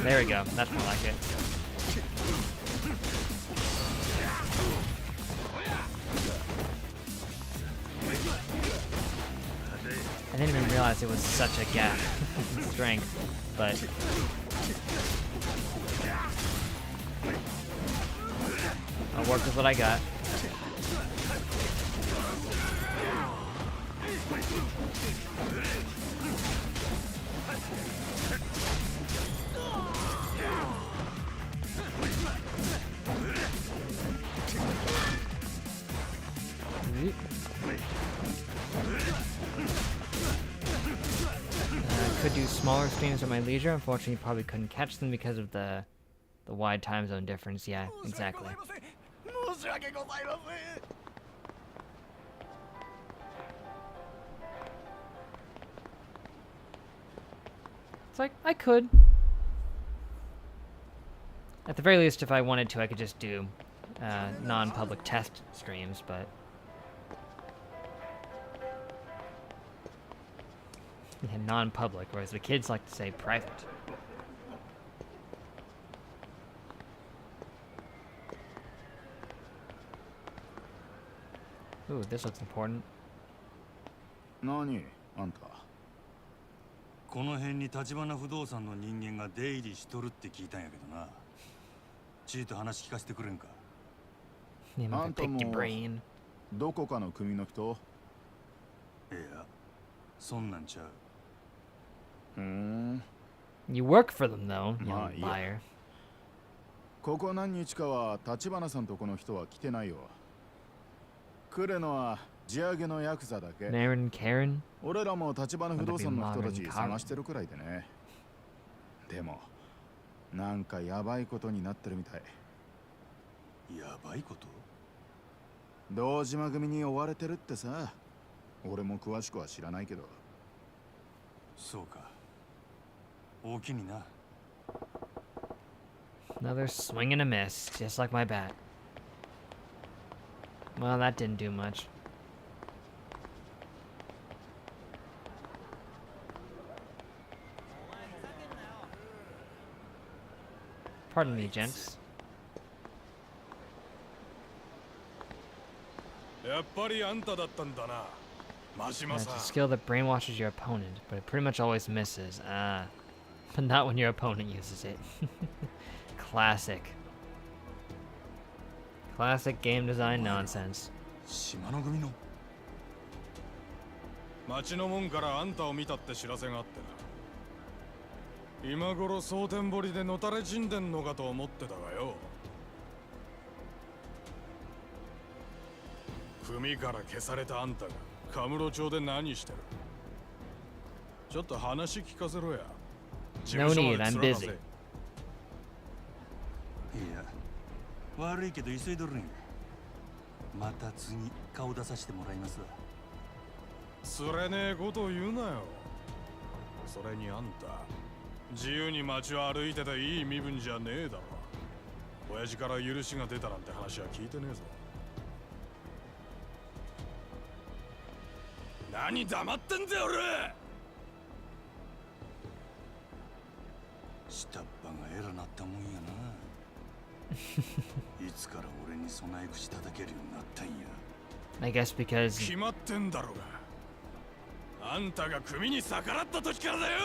Speaker 1: There we go. That's more like it. I didn't even realize it was such a gap in strength, but I'll work with what I got. Could do smaller streams at my leisure. Unfortunately, probably couldn't catch them because of the wide time zone difference. Yeah, exactly. It's like, I could. At the very least, if I wanted to, I could just do non-public test streams, but... Yeah, non-public, whereas the kids like to say private. Ooh, this looks important.
Speaker 3: 何あんたこの辺に橘不動産の人間が出入りしとるって聞いたんやけどなちいと話聞かせてくれんか
Speaker 1: Name of a picked your brain.
Speaker 3: どこかの組の人いやそんなんちゃう
Speaker 1: You work for them, though, you
Speaker 3: Ma,
Speaker 1: liar.
Speaker 3: ここ何日かは橘さんとこの人は来てないよ来るのは地上げのヤクザだけ
Speaker 1: Marin Karen?
Speaker 3: 俺らも橘不動産の人たち探してるくらいでねでもなんかヤバいことになってるみたいヤバいこと堂島組に追われてるってさ俺も詳しくは知らないけどそうか大きにな
Speaker 1: Another swing and a miss, just like my bat. Well, that didn't do much. Pardon me, gents.
Speaker 8: やっぱりあんただったんだな。マシマ
Speaker 1: It's
Speaker 8: さん。
Speaker 1: a skill that brainwashes your opponent, but it pretty much always misses. But not when your opponent uses it. Classic. Classic game design nonsense.
Speaker 3: 島の組の
Speaker 8: 町の門からあんたを見たって知らせがあってな。今頃蒼天堀でのたれ死んでんのかと思ってたがよ。組から消されたあんたがカムロ町で何してる？ちょっと話聞かせろや。
Speaker 1: No need, I'm busy.
Speaker 3: いや悪いけど急いどるんやまた次顔出させてもらいますわ
Speaker 8: つれねえこと言うなよそれにあんた自由に街を歩いてていい身分じゃねえだろ親父から許しが出たなんて話は聞いてねえぞ何黙ってんだよ俺
Speaker 3: 下っ端が偉なったもんやないつから俺に備え口叩けるようになったんや
Speaker 1: I guess because...
Speaker 8: 決まってんだろうがあんたが組に逆らった時からだよ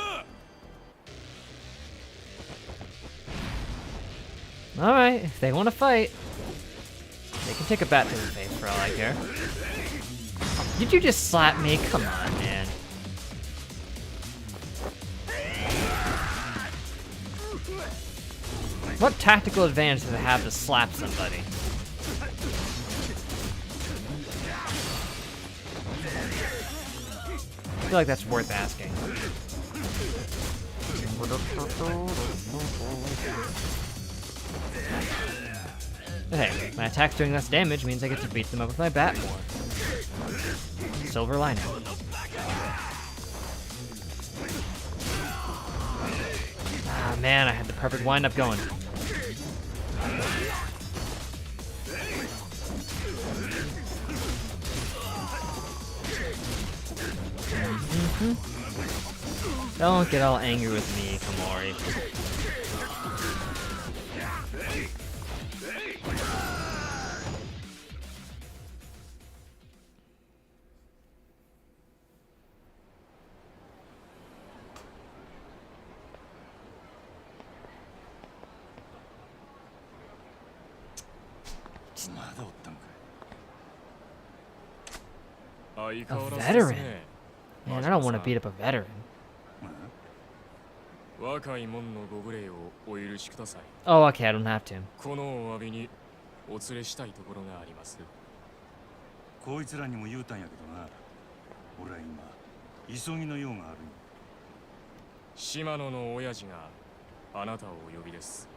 Speaker 1: Alright, if they want to fight, they can take a bat to the face for all I care. Did you just slap me? Come on, man. What tactical advantage does it have to slap somebody? I feel like that's worth asking. Hey, my attacks doing less damage means I get to beat them up with my bat more. Silver lining. Ah man, I had the perfect wind-up going. Don't get all angry with me, Komori. A veteran? Man, I don't want to beat up a veteran. Oh, okay, I don't have to.
Speaker 9: こいつらにも言うたんやけどな。俺は今急ぎの用があるんや。
Speaker 3: 島野の親父があなたをお呼びです。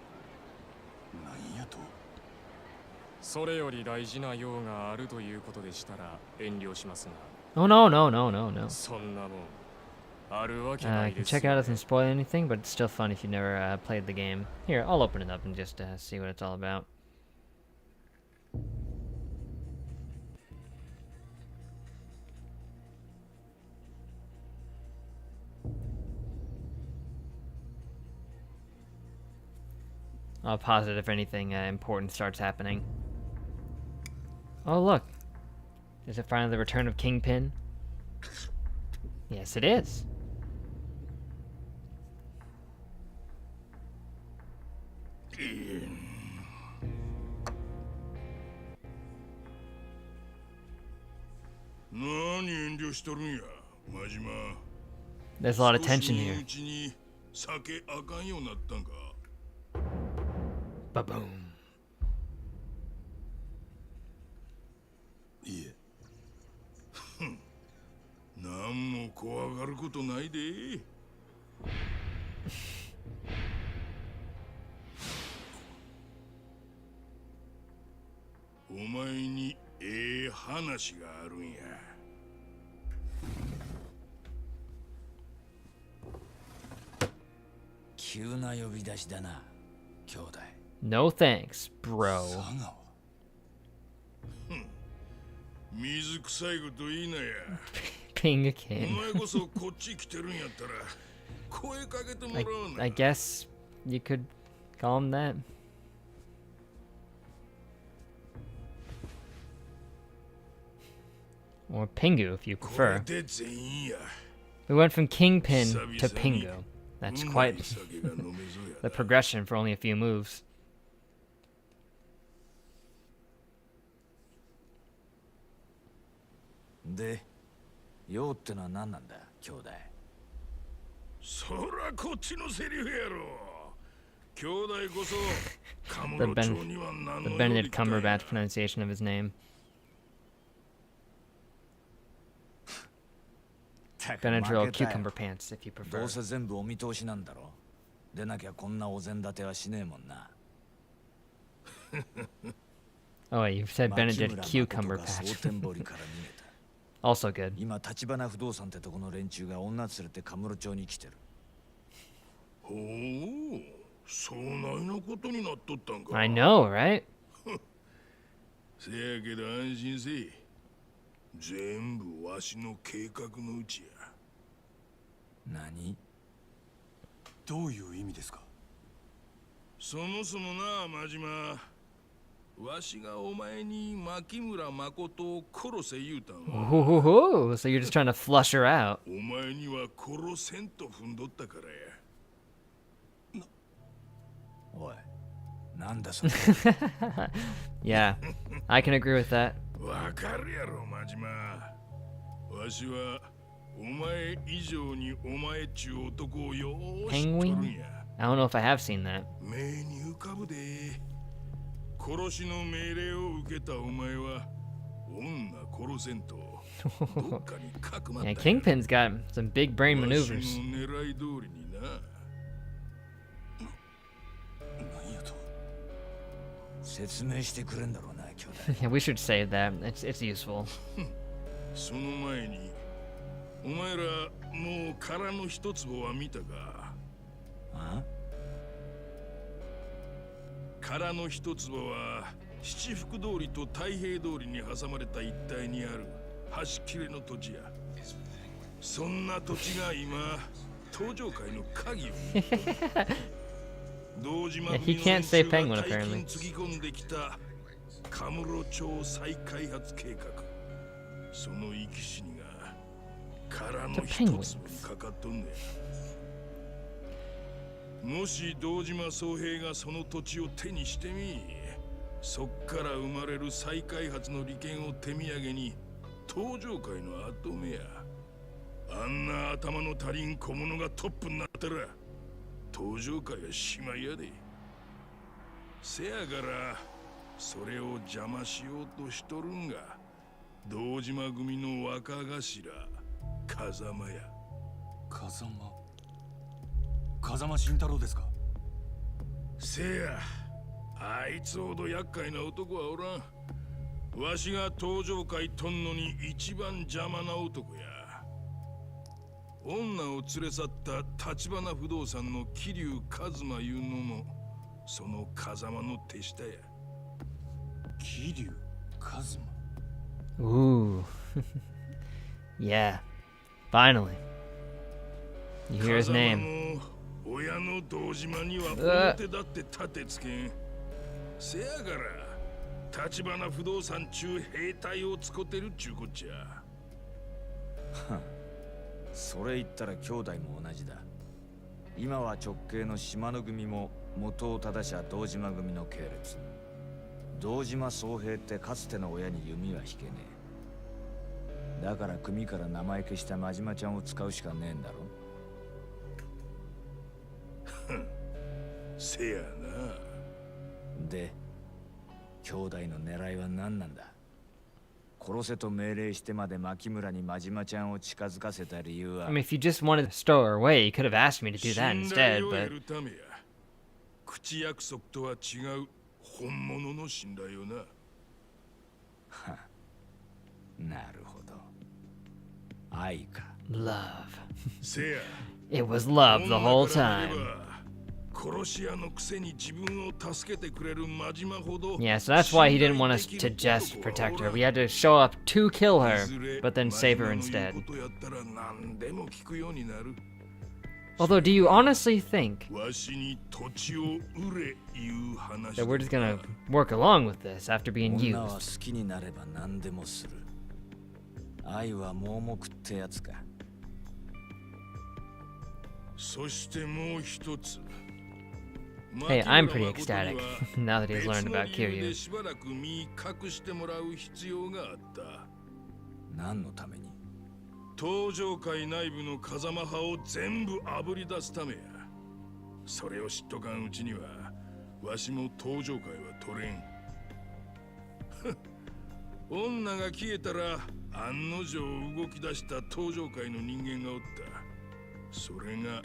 Speaker 9: なんやと。
Speaker 3: それより大事な用があるということでしたら遠慮しますが。
Speaker 1: Oh no, no, no, no, no.
Speaker 3: そんなもんあるわけな
Speaker 1: I
Speaker 3: いで
Speaker 1: can
Speaker 3: す
Speaker 1: check out, it doesn't spoil anything, but it's still fun if you never played the game. Here, I'll open it up and just see what it's all about. I'll pause it if anything important starts happening. Oh look! Is it finally the return of Kingpin? Yes, it is. There's a lot of tension here. Ba-boom.
Speaker 4: いえ何も怖がることないでお前に話があるんや
Speaker 7: 急な呼び出しだな、兄弟。
Speaker 1: No thanks, bro.
Speaker 4: 水臭いこと言いなや
Speaker 1: Being a
Speaker 4: お
Speaker 1: king.
Speaker 4: 前こそこっち来てるんやったら声かけてもらうな
Speaker 1: I guess you could call him that. Or Pingu if you
Speaker 4: こ
Speaker 1: prefer.
Speaker 4: れで全員や
Speaker 1: We went from Kingpin
Speaker 4: 久
Speaker 1: to
Speaker 4: 々に
Speaker 1: Pingu. That's
Speaker 4: うま
Speaker 1: quite
Speaker 4: い酒が飲めそう
Speaker 1: the
Speaker 4: やな
Speaker 1: progression for only a few moves.
Speaker 7: De, 用ってのは何なんだ、兄弟。
Speaker 4: そらこっちのセリフやろ兄弟こそ
Speaker 1: The,
Speaker 4: カムロ町
Speaker 1: ben-
Speaker 4: には何
Speaker 1: the
Speaker 4: の
Speaker 1: Benedict
Speaker 4: 用力かや
Speaker 1: Cumberbatch pronunciation of his name. Benadryl cucumber pants, if you
Speaker 7: ど
Speaker 1: prefer.
Speaker 7: うせ全部お見通しなんだろ。でなきゃこんなお膳立てはしねえもんな。
Speaker 1: Oh, wait, you said
Speaker 7: 牧
Speaker 1: Benedict
Speaker 7: 村
Speaker 1: cucumber
Speaker 7: 誠が
Speaker 1: patch.
Speaker 7: 蒼天堀から逃げた。
Speaker 1: Also good.
Speaker 7: 今立花不動産ってとこの連中が女連れてカムロ町に来てる。
Speaker 4: ほうそうないなことになっとったんか
Speaker 1: I know, right?
Speaker 4: せやけど安心せい全部わしの計画のうちや
Speaker 7: 何？
Speaker 9: どういう意味ですか。
Speaker 4: そもそもな真島わしがお前に牧村誠を殺せ言うたんは
Speaker 1: Ooh, so you're just trying to flush her out.
Speaker 4: お前には殺せんと踏んどったからや
Speaker 7: おい、なんだそれ。
Speaker 1: Yeah, I can agree with that.
Speaker 4: わかるやろ真島わしはお前以上にお前っちゅう男をよーしとるん
Speaker 1: Penguin?
Speaker 4: や
Speaker 1: I don't know if I have seen that.
Speaker 4: 目に浮かぶで殺しの命令を受けたお前は女殺せんとどっかにかくまった
Speaker 1: Yeah, Kingpin's got some big brain
Speaker 4: わし
Speaker 1: maneuvers.
Speaker 4: の狙い通りにな
Speaker 7: 説明してくれんだろうな、兄弟。
Speaker 1: Yeah, we should save that. It's useful.
Speaker 10: その前にお前らもう殻の一坪は見たか？
Speaker 7: あ？
Speaker 10: 殻の一坪は七福通りと太平通りに挟まれた一帯にある端切れの土地や。そんな土地が今登場界の鍵を堂島
Speaker 1: Yeah,
Speaker 10: 組
Speaker 1: he
Speaker 10: の
Speaker 1: can't
Speaker 10: 連
Speaker 1: say
Speaker 10: 中が
Speaker 1: penguin
Speaker 10: 大金
Speaker 1: apparently.
Speaker 10: つぎ込んできたカムロ町再開発計画。その生き死にが殻の一坪にかかっとんねん。もし堂島宗平がその土地を手にしてみ、そっから生まれる再開発の利権を手土産に登場界の跡目や。あんな頭の足りん小物がトップになったら登場界はしまいやで。せやからそれを邪魔しようとしとるんが堂島組の若頭風間や。
Speaker 9: 風間慎太郎ですか？
Speaker 10: せや、あいつほど厄介な男はおらん。わしが登場界とんのに一番邪魔な男や。女を連れ去った橘不動産の桐生一馬いうのもその風間の手下や。
Speaker 9: 桐生一馬。
Speaker 1: Ooh. Yeah. Finally. You hear his
Speaker 10: 風間
Speaker 1: name.
Speaker 10: の親の堂島には表だって立てつけん。せやから橘不動産中兵隊を使ってるっちゅうこっちゃ。
Speaker 7: それ言ったら兄弟も同じだ。今は直系の島野組も元を正しゃ堂島組の系列。堂島宗平ってかつての親に弓は引けねえ。だから組から名前消した真島ちゃんを使うしかねえんだろ。
Speaker 10: せやな。
Speaker 7: で、兄弟の狙いは何なんだ？殺せと命令してまで牧村に真島ちゃんを近づかせた理由は。
Speaker 1: I mean, if you just wanted to stow her away, you could have asked me to do that
Speaker 10: 信
Speaker 1: instead,
Speaker 10: 頼を得
Speaker 1: but
Speaker 10: るためや。口約束とは違う本物の信頼をな。
Speaker 7: なるほど。愛か。
Speaker 1: love.
Speaker 10: せや。
Speaker 1: It was love the whole
Speaker 10: 女から見
Speaker 1: time.
Speaker 10: れば殺し屋のくせに自分を助けてくれる真島ほど
Speaker 1: Yeah, so that's why he didn't want us to just protect her. We had to show up to kill her, but then save her instead. Although, do you honestly think that we're just gonna work along with this after being
Speaker 7: 女は好
Speaker 1: used?
Speaker 7: きになれば何でもする。愛は盲目ってやつか。
Speaker 10: そしてもう一つ。
Speaker 1: Hey, I'm pretty ecstatic now that he's learned about Kiryu.
Speaker 10: しばらく身隠してもらう必要があった。
Speaker 7: 何のために？
Speaker 10: 登場界内部の風間派を全部あぶり出すためや。それを知っとかんうちにはわしも登場界は取れん。女が消えたら案の定動き出した登場界の人間がおった。それが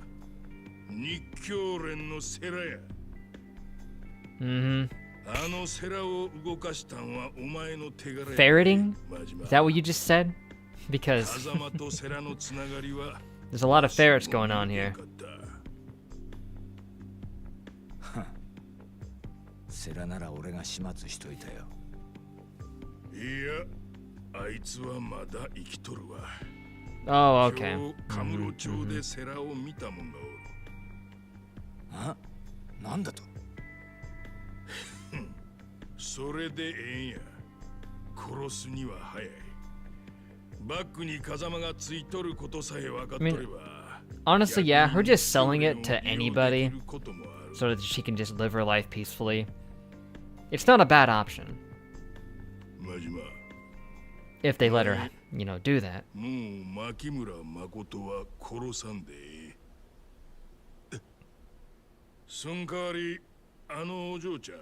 Speaker 10: 日教連のセラや。
Speaker 1: Mm-hmm.
Speaker 10: あのセラを動かしたんはお前の手柄や。
Speaker 1: Ferreting? Is that what you just said? Because
Speaker 10: 風間とセラのつながりは
Speaker 1: there's a lot of ferrets going on here.
Speaker 7: セラなら俺が始末しといたよ。
Speaker 10: いや、あいつはまだ生きとるわ。
Speaker 1: Oh, okay.
Speaker 10: 今日カムロ町でセラを見たもんがおる。
Speaker 7: あ？なんだと？
Speaker 10: それでええんや。殺すには早い。バックに風間がついとることさえ分かっとれば。
Speaker 1: Honestly, yeah, her just selling it to anybody so that she can just live her life peacefully. It's not a bad option.
Speaker 10: 真島。
Speaker 1: If they let her, you know, do that.
Speaker 10: もう牧村誠は殺さんでええ。そん代わり、あのお嬢ちゃん、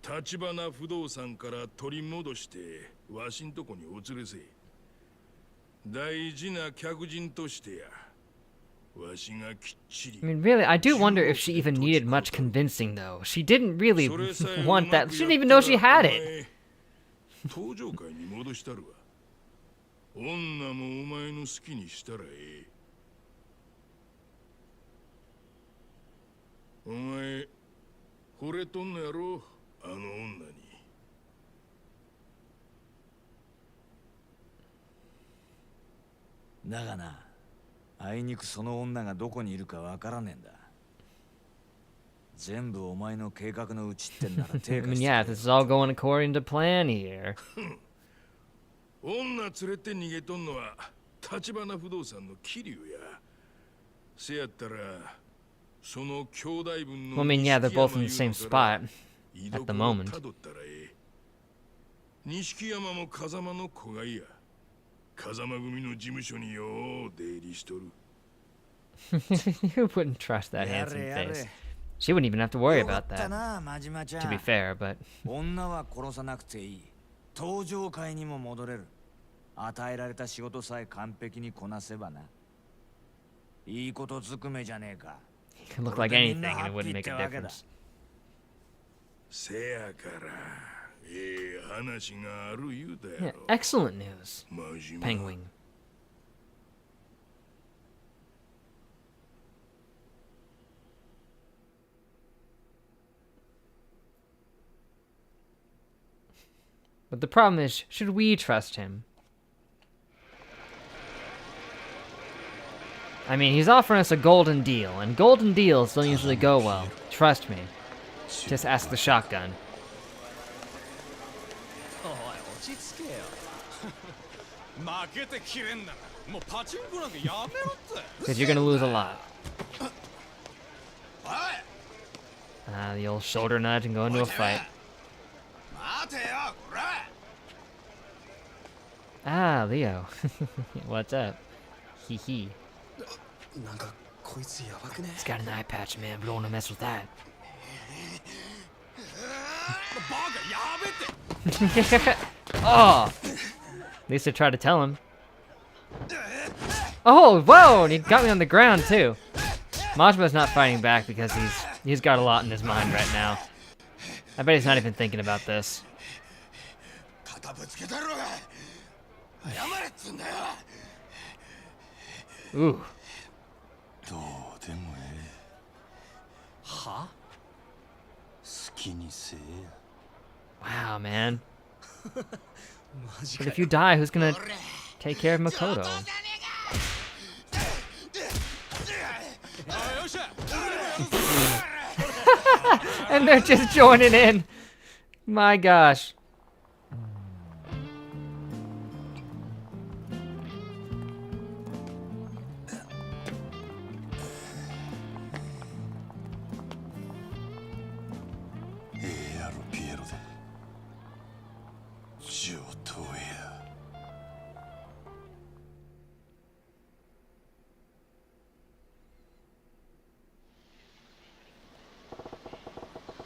Speaker 10: 橘不動産から取り戻してわしんとこにお連れせ。大事な客人としてや。わしがきっちり
Speaker 1: I mean, really, I do wonder if she even needed much convincing, though. She didn't really
Speaker 10: それさえ
Speaker 1: want
Speaker 10: う
Speaker 1: that.
Speaker 10: まく
Speaker 1: She
Speaker 10: や
Speaker 1: didn't
Speaker 10: っ
Speaker 1: even
Speaker 10: た
Speaker 1: know
Speaker 10: ら
Speaker 1: she had
Speaker 10: お
Speaker 1: it.
Speaker 10: 前登場界に戻したるわ女もお前の好きにしたらええお前惚れとんのやろあの女に
Speaker 7: だがな、あいにくその女がどこにいるかわからねえんだ。全部お前の計画のうちってんなら
Speaker 1: I
Speaker 7: 手
Speaker 1: mean,
Speaker 7: 貸して
Speaker 1: yeah,
Speaker 7: くれ
Speaker 1: this is all going according to plan here.
Speaker 10: 女連れて逃げとんのは橘不動産の桐生やせやったらその兄弟分
Speaker 1: Well,
Speaker 10: の
Speaker 1: I mean, yeah, they're
Speaker 10: 錦
Speaker 1: both in
Speaker 10: 山
Speaker 1: the
Speaker 10: いう
Speaker 1: same
Speaker 10: のから
Speaker 1: spot
Speaker 10: 居
Speaker 1: at the
Speaker 10: 所を
Speaker 1: moment.
Speaker 10: たどったらええ錦山も風間の子がいや風間組の事務所によう出入りしとる
Speaker 1: You wouldn't trust that
Speaker 7: や
Speaker 1: handsome
Speaker 7: れや
Speaker 1: face.
Speaker 7: れ
Speaker 1: She wouldn't even have to worry
Speaker 7: よか
Speaker 1: about
Speaker 7: った
Speaker 1: that,
Speaker 7: な、真島ちゃ
Speaker 1: to be
Speaker 7: ん。
Speaker 1: fair, but
Speaker 7: 女は殺さなくていい。登場界にも戻れる。与えられた仕事さえ完璧にこなせばな。いいことずくめじゃねえか。
Speaker 1: he could look like anything and it wouldn't make a difference.
Speaker 10: せやからええ話がある言うた
Speaker 1: Yeah,
Speaker 10: やろ
Speaker 1: excellent news,
Speaker 10: 真島
Speaker 1: Penguin. But the problem is, should we trust him? I mean, he's offering us a golden deal, and golden deals don't usually go well. Trust me. Just ask the shotgun.
Speaker 8: おい落ち着けよ負けてきれんならもうパチンコなんかやめろって
Speaker 1: Because you're gonna lose a lot.
Speaker 2: おい
Speaker 1: The old shoulder nudge and go into a fight.
Speaker 2: 待てよこら
Speaker 1: Ah, Leo. What's up? Hee hee.
Speaker 3: なんかこいつやばくね
Speaker 1: He's got an eye patch, man. We don't wanna mess with that.
Speaker 8: バカやべって
Speaker 1: Oh! At least I tried to tell him. Oh, whoa! And he got me on the ground too. Majima's not fighting back because he's got a lot in his mind right now. I bet he's not even thinking about this.
Speaker 2: 肩ぶつけたろうが謝れっつんだよ
Speaker 1: Ooh.
Speaker 9: どうでもええ
Speaker 3: は
Speaker 9: 好きにせえや
Speaker 1: Wow, man.
Speaker 3: マジ
Speaker 1: But
Speaker 3: か
Speaker 1: if you die, who's gonna take care of Makoto?
Speaker 8: あよっしゃ
Speaker 1: And they're just joining in. My gosh.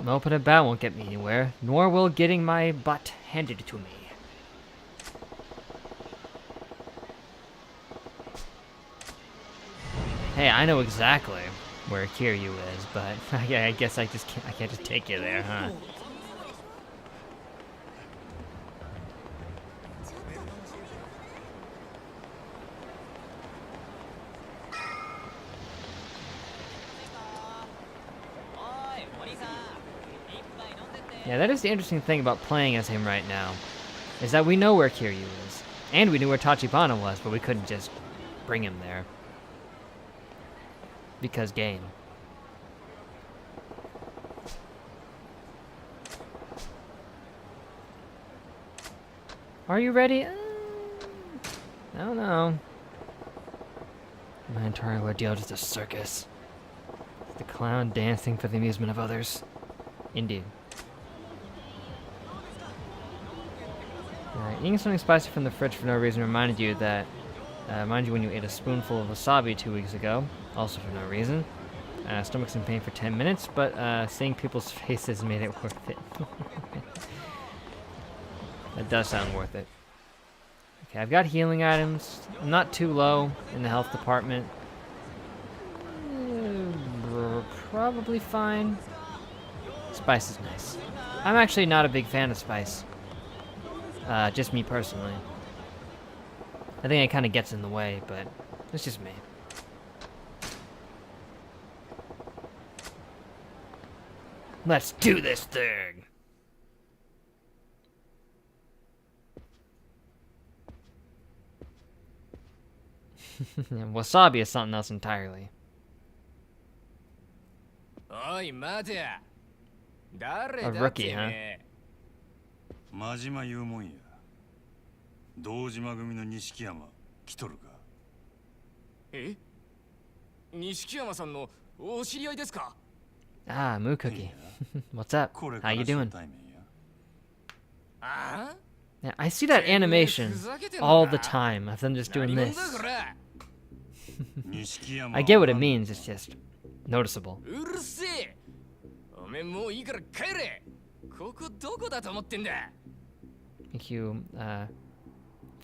Speaker 1: Moping about won't get me anywhere, nor will getting my butt handed to me. Hey, I know exactly where Kiryu is, but yeah, I guess I can't just take you there, huh? Yeah, that is the interesting thing about playing as him right now, is that we know where Kiryu is, and we knew where Tachibana was, but we couldn't just bring him there. Because game. Are you ready? I don't know. My entire ordeal is just a circus. The clown dancing for the amusement of others. Indeed. Eating something spicy from the fridge for no reason reminded you that, mind you when you ate a spoonful of wasabi 2 weeks ago, also for no reason. Stomach's in pain for 10 minutes, but seeing people's faces made it worth it. That does sound worth it. Okay, I've got healing items. I'm not too low in the health department. probably fine. Spice is nice. I'm actually not a big fan of spice. Just me personally. I think it kind of gets in the way, but it's just me. Let's do this thing! Wasabi is something else entirely.
Speaker 11: おい待てや
Speaker 1: A
Speaker 11: 誰だっ
Speaker 1: rookie,
Speaker 11: て
Speaker 1: huh?
Speaker 11: め
Speaker 9: 真島言うもんや。堂島組の錦山来とるか。
Speaker 11: え錦山さんのお知り合いですか
Speaker 1: Ah, Moo Cookie. What's up?
Speaker 9: これ
Speaker 1: How
Speaker 9: から
Speaker 1: you
Speaker 9: 初
Speaker 1: doing?
Speaker 9: 対面や。
Speaker 11: あ
Speaker 1: Yeah, I see that animation all the time of them just
Speaker 11: あ
Speaker 1: doing
Speaker 11: 何者
Speaker 1: this.
Speaker 11: だこれ
Speaker 9: 錦山
Speaker 1: I get what it means, it's just noticeable.
Speaker 11: うるせえおめえもういいから帰れここどこだと思ってんだ
Speaker 1: Make you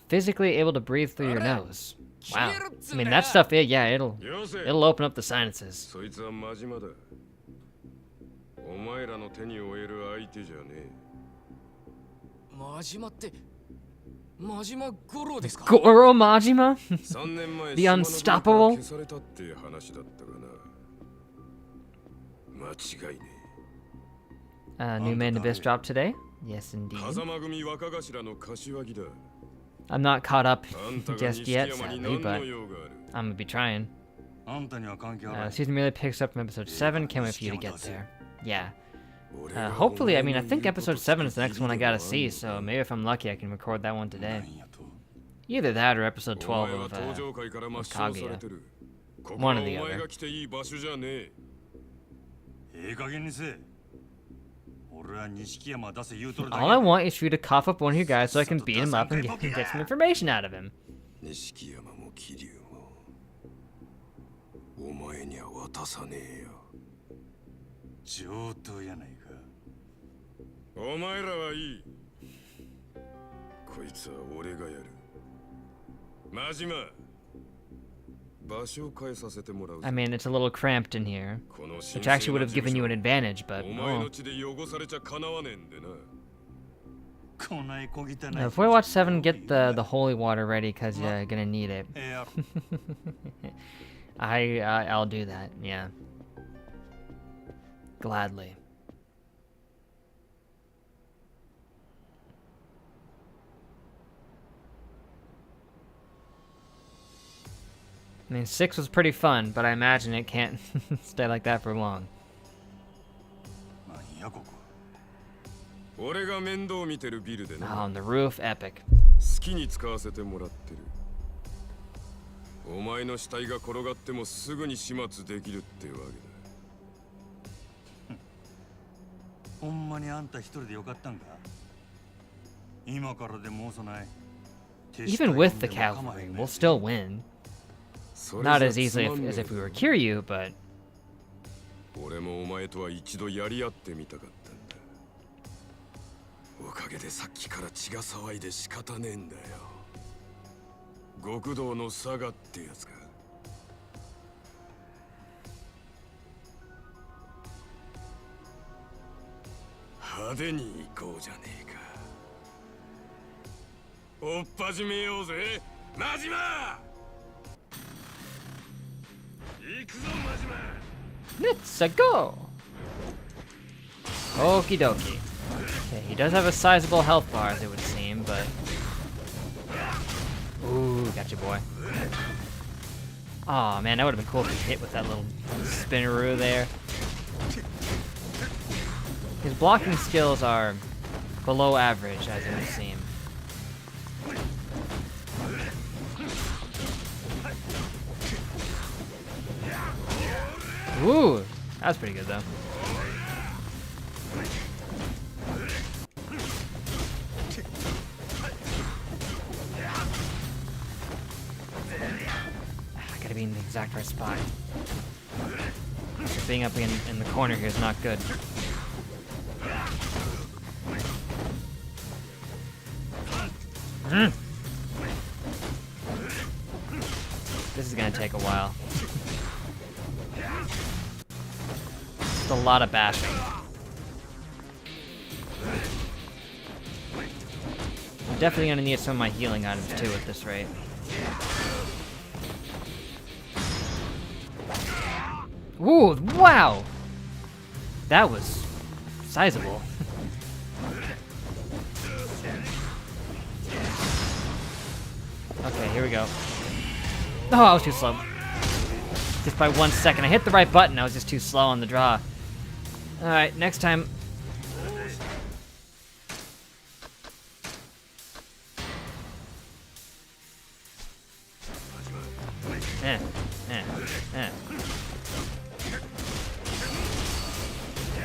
Speaker 1: physically able to breathe through your nose. Wow. I mean, that stuff, yeah, it'll open up the sinuses.
Speaker 10: そいつは真島だ。お前らの手に負える相手じゃね
Speaker 11: 真島って真島五郎ですか
Speaker 1: Goro Majima?
Speaker 10: え。3年前
Speaker 1: The
Speaker 10: 島の
Speaker 1: Unstoppable?
Speaker 10: 軍から消されたって話だったかな。間違いね
Speaker 1: New Man Abyss dropped today? Yes,
Speaker 10: え。
Speaker 1: indeed.
Speaker 10: 風間組若頭の柏木だ。
Speaker 1: I'm not caught up
Speaker 10: あんたが
Speaker 1: just
Speaker 10: 錦
Speaker 1: yet,
Speaker 10: 山に
Speaker 1: sadly,
Speaker 10: 何
Speaker 1: but
Speaker 10: の用がある。
Speaker 1: I'm gonna be trying.
Speaker 9: あんたには関係あらん。
Speaker 1: Season really picks up from episode 7. Can't wait for you to get there. Yeah. Hopefully, I mean, I think episode 7 is the next one I gotta see, so maybe if I'm lucky, I can record that one today.
Speaker 9: なんやと。
Speaker 1: Either that or episode 12
Speaker 10: お前は
Speaker 1: of
Speaker 10: 登場界から抹消されてる。ここは
Speaker 1: One
Speaker 10: お
Speaker 1: or the
Speaker 10: 前
Speaker 1: other.
Speaker 10: が来ていい場所じゃねえ。
Speaker 9: ええ加減にせえ。俺は錦山出せ言うとるだけ
Speaker 1: All I want is for you to cough up one of your guys so I can beat him up and get some information out of him.
Speaker 10: 錦山も桐生もお前には渡さねえよ。
Speaker 9: 上等やないか。
Speaker 10: お前らはいい。こいつは俺がやる。真島、場所を変えさせてもらうぜ。
Speaker 1: I mean, it's a little cramped in here,
Speaker 10: この
Speaker 1: which actually would have given you an advantage, but
Speaker 10: お前
Speaker 1: oh.
Speaker 10: の血で汚されちゃかなわねえんでな。
Speaker 9: こない小汚い。
Speaker 1: Now, before I watch 7, get the holy water ready because you're gonna need it.
Speaker 9: ええやろ。
Speaker 1: I'll do that, yeah. Gladly. I mean, 6 was pretty fun, but I imagine it can't stay like that for long.
Speaker 9: なんやここ。
Speaker 10: 俺が面倒見てるビルで
Speaker 1: Oh,
Speaker 10: な。
Speaker 1: on the roof, epic.
Speaker 10: 好きに使わせてもらってる。お前の死体が転がってもすぐに始末できるってわけだ。
Speaker 9: ほんまにあんた一人でよかったんか。今からでも遅ない。
Speaker 1: Even with the cavalry, we'll still win.
Speaker 10: それ
Speaker 1: Not
Speaker 10: じゃ
Speaker 1: as easily
Speaker 10: つまんねえ
Speaker 1: as if we were Kiryu, but
Speaker 10: 俺もお前とは一度やり合ってみたかったんだ。おかげでさっきから血が騒いで仕方ねえんだよ。極道の佐賀ってやつか。派手に行こうじゃねえか。追っ始めようぜ、真島。行くぞ、真島。
Speaker 1: let's go! Okie dokie. Okay, he does have a sizable health bar, as it would seem, but... Ooh, gotcha, boy. Aw, man, that would have been cool if he hit with that little spinneroo there. His blocking skills are below average, as it would seem. Ooh, that was pretty good, though. I gotta be in the exact right spot. Being up in the corner here is not good. This is gonna take a while. lot of bashing. I'm definitely gonna need some of my healing items too at this rate. Ooh, wow! That was sizable. Okay, here we go. Oh, I was too slow. Just by 1 second. I hit the right button, I was just too slow on the draw. Alright, next time.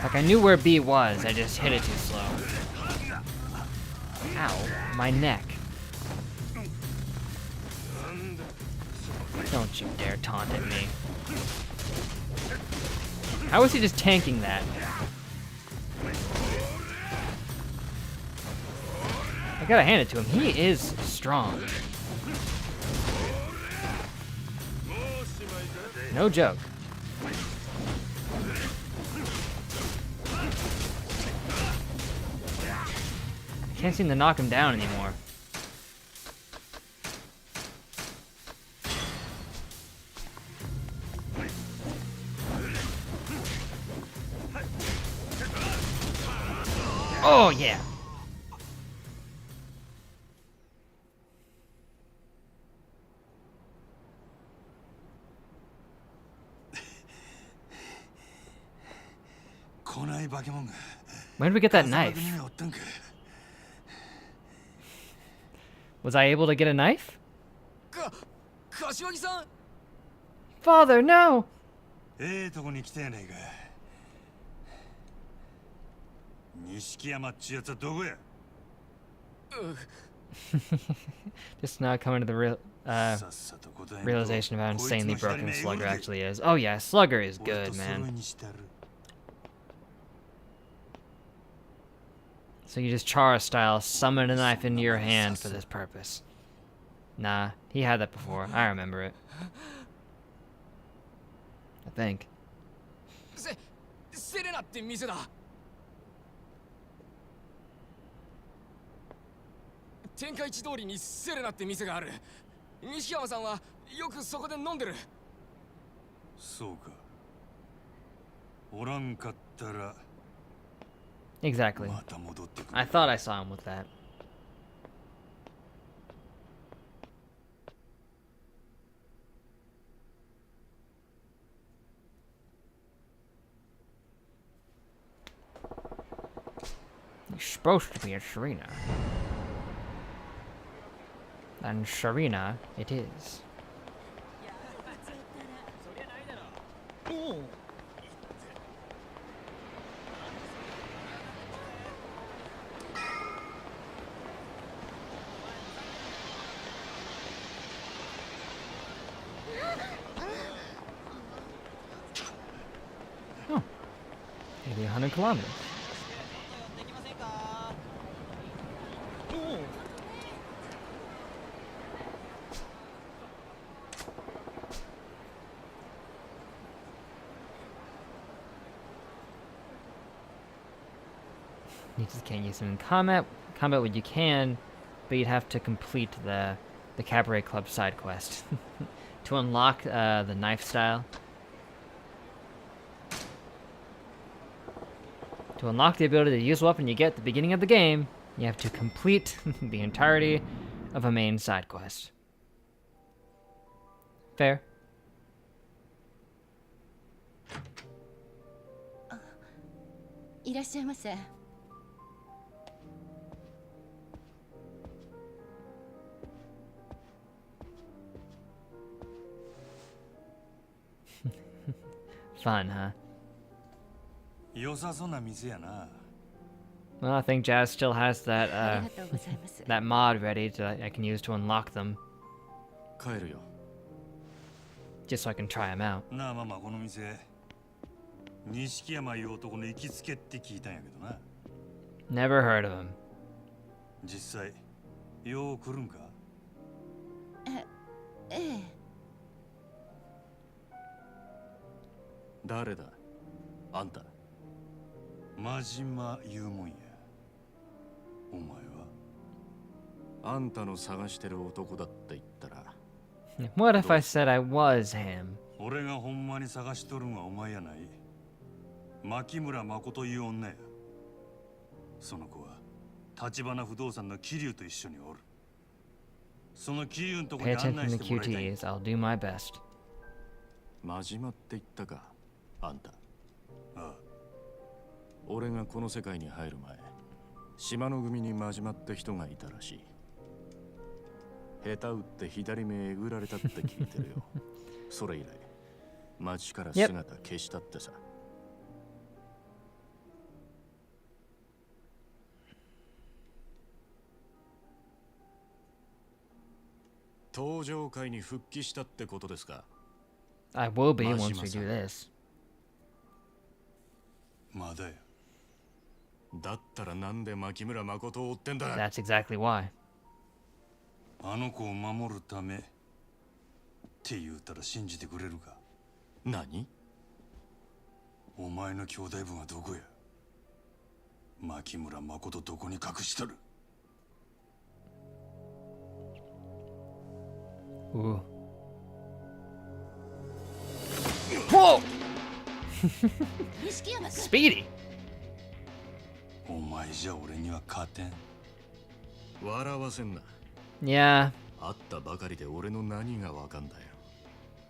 Speaker 1: Like, I knew where B was, I just hit it too slow. Ow, my neck. Don't you dare taunt at me. How is he just tanking that? I gotta hand it to him, he is strong. No joke. Can't seem to knock him down anymore. Oh yeah. When did we get that knife? Was I able to get a knife? Father, no! Just now coming to the realization of how insanely broken Slugger actually is. Oh yeah, Slugger is good, man. So you just Chara style summon a knife into your hand for this purpose. Nah, he had that before. I remember it. I think.
Speaker 11: セレナって店だ。天下一通りにセレナって店がある。西山さんはよくそこで飲んでる。
Speaker 9: そうか。おらんかったら。
Speaker 1: Exactly. I thought I saw him with that. You're supposed to be a Sharina. And Sharina it is. Maybe 100 kilometers. You just can't use them in combat. Combat what you can, but you'd have to complete the Cabaret Club side quest to unlock the knife style. To unlock the ability to use a weapon you get at the beginning of the game, you have to complete the entirety of a main side quest. Fair. Fun, huh? Well, I think Jazz still has that that mod ready I can use to unlock them. Just so I can try them out. Never heard of him.
Speaker 3: 誰だあんた
Speaker 9: 真島言うもんや。お前は
Speaker 3: あんたの探してる男だって言ったら
Speaker 1: What if I said I was him?
Speaker 9: 俺がほんまに探しとるんはお前やない。牧村誠いう女や。その子は橘不動産の桐生と一緒におる。その桐生のとこ
Speaker 1: Pay
Speaker 9: に案
Speaker 1: attention
Speaker 9: 内
Speaker 1: to
Speaker 9: してもらいたい。
Speaker 1: QTs. I'll do my best.
Speaker 3: 真島って言ったかあんた。
Speaker 9: ああ、
Speaker 3: 俺がこの世界に入る前、島の組に真島って人がいたらしい。下手打って左目えぐられたって聞いてるよ。それ以来町から姿消したってさ。登場会に復帰したってことですか。
Speaker 1: I will be once we do this.
Speaker 9: まだや。
Speaker 3: だったらなんで牧村誠を追ってんだ。
Speaker 1: That's exactly why.
Speaker 9: あの子を守るためって言うたら信じてくれるか。
Speaker 3: 何？
Speaker 9: お前の兄弟分はどこや。牧村誠どこに隠しとる。
Speaker 1: Ooh. Whoa! Speedy.
Speaker 9: お前じゃ俺には勝てん。
Speaker 3: 笑わせんな。
Speaker 1: Yeah.
Speaker 3: 会ったばかりで俺の何がわかんだよ。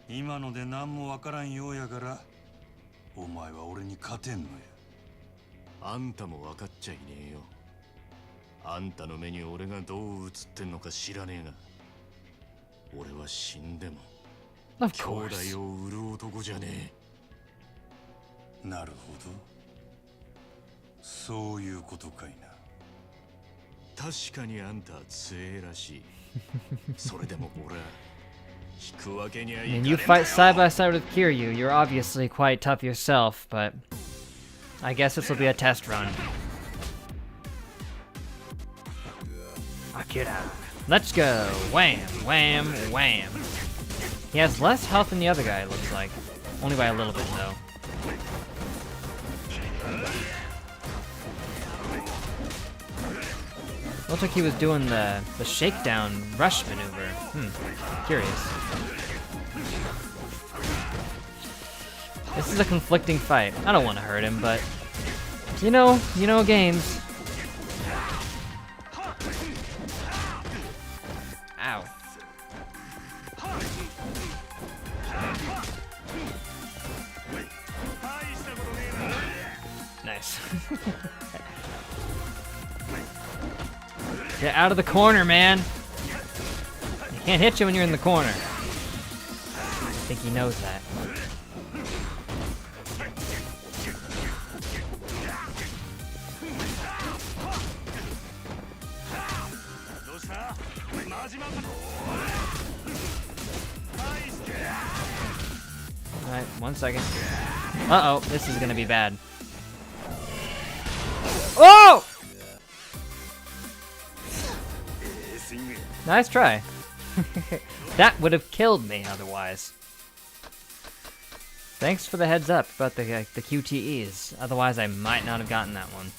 Speaker 9: 今ので何もわからんようやから、お前は俺に勝てんのや。
Speaker 3: あんたも分かっちゃいねえよ。あんたの目に俺がどう映ってんのか知らねえが、俺は死んでも
Speaker 1: Of
Speaker 3: 兄
Speaker 1: course.
Speaker 3: 弟を売る男じゃねえ。
Speaker 9: なるほど。そういうことかいな。
Speaker 3: 確かにあんたは強えらしい。それでも俺は引くわけにはいかねえ
Speaker 1: And
Speaker 3: ん
Speaker 1: you
Speaker 3: だ
Speaker 1: fight
Speaker 3: よ。
Speaker 1: side by side with Kiryu. You're obviously quite tough yourself, but I guess this will be a test run. Akira. Let's go. Wham, wham, wham. He has less health than the other guy, it looks like. Only by a little bit, though. Looks like he was doing the shakedown rush maneuver. Curious. This is a conflicting fight. I don't want to hurt him, but you know games. Ow. Nice. Get out of the corner, man. You can't hit you when you're in the corner. I think he knows that. Alright, 1 second. Uh-oh, this is gonna be bad. Oh! Nice try. That would have killed me otherwise. Thanks for the heads up about the QTEs. Otherwise, I might not have gotten that one.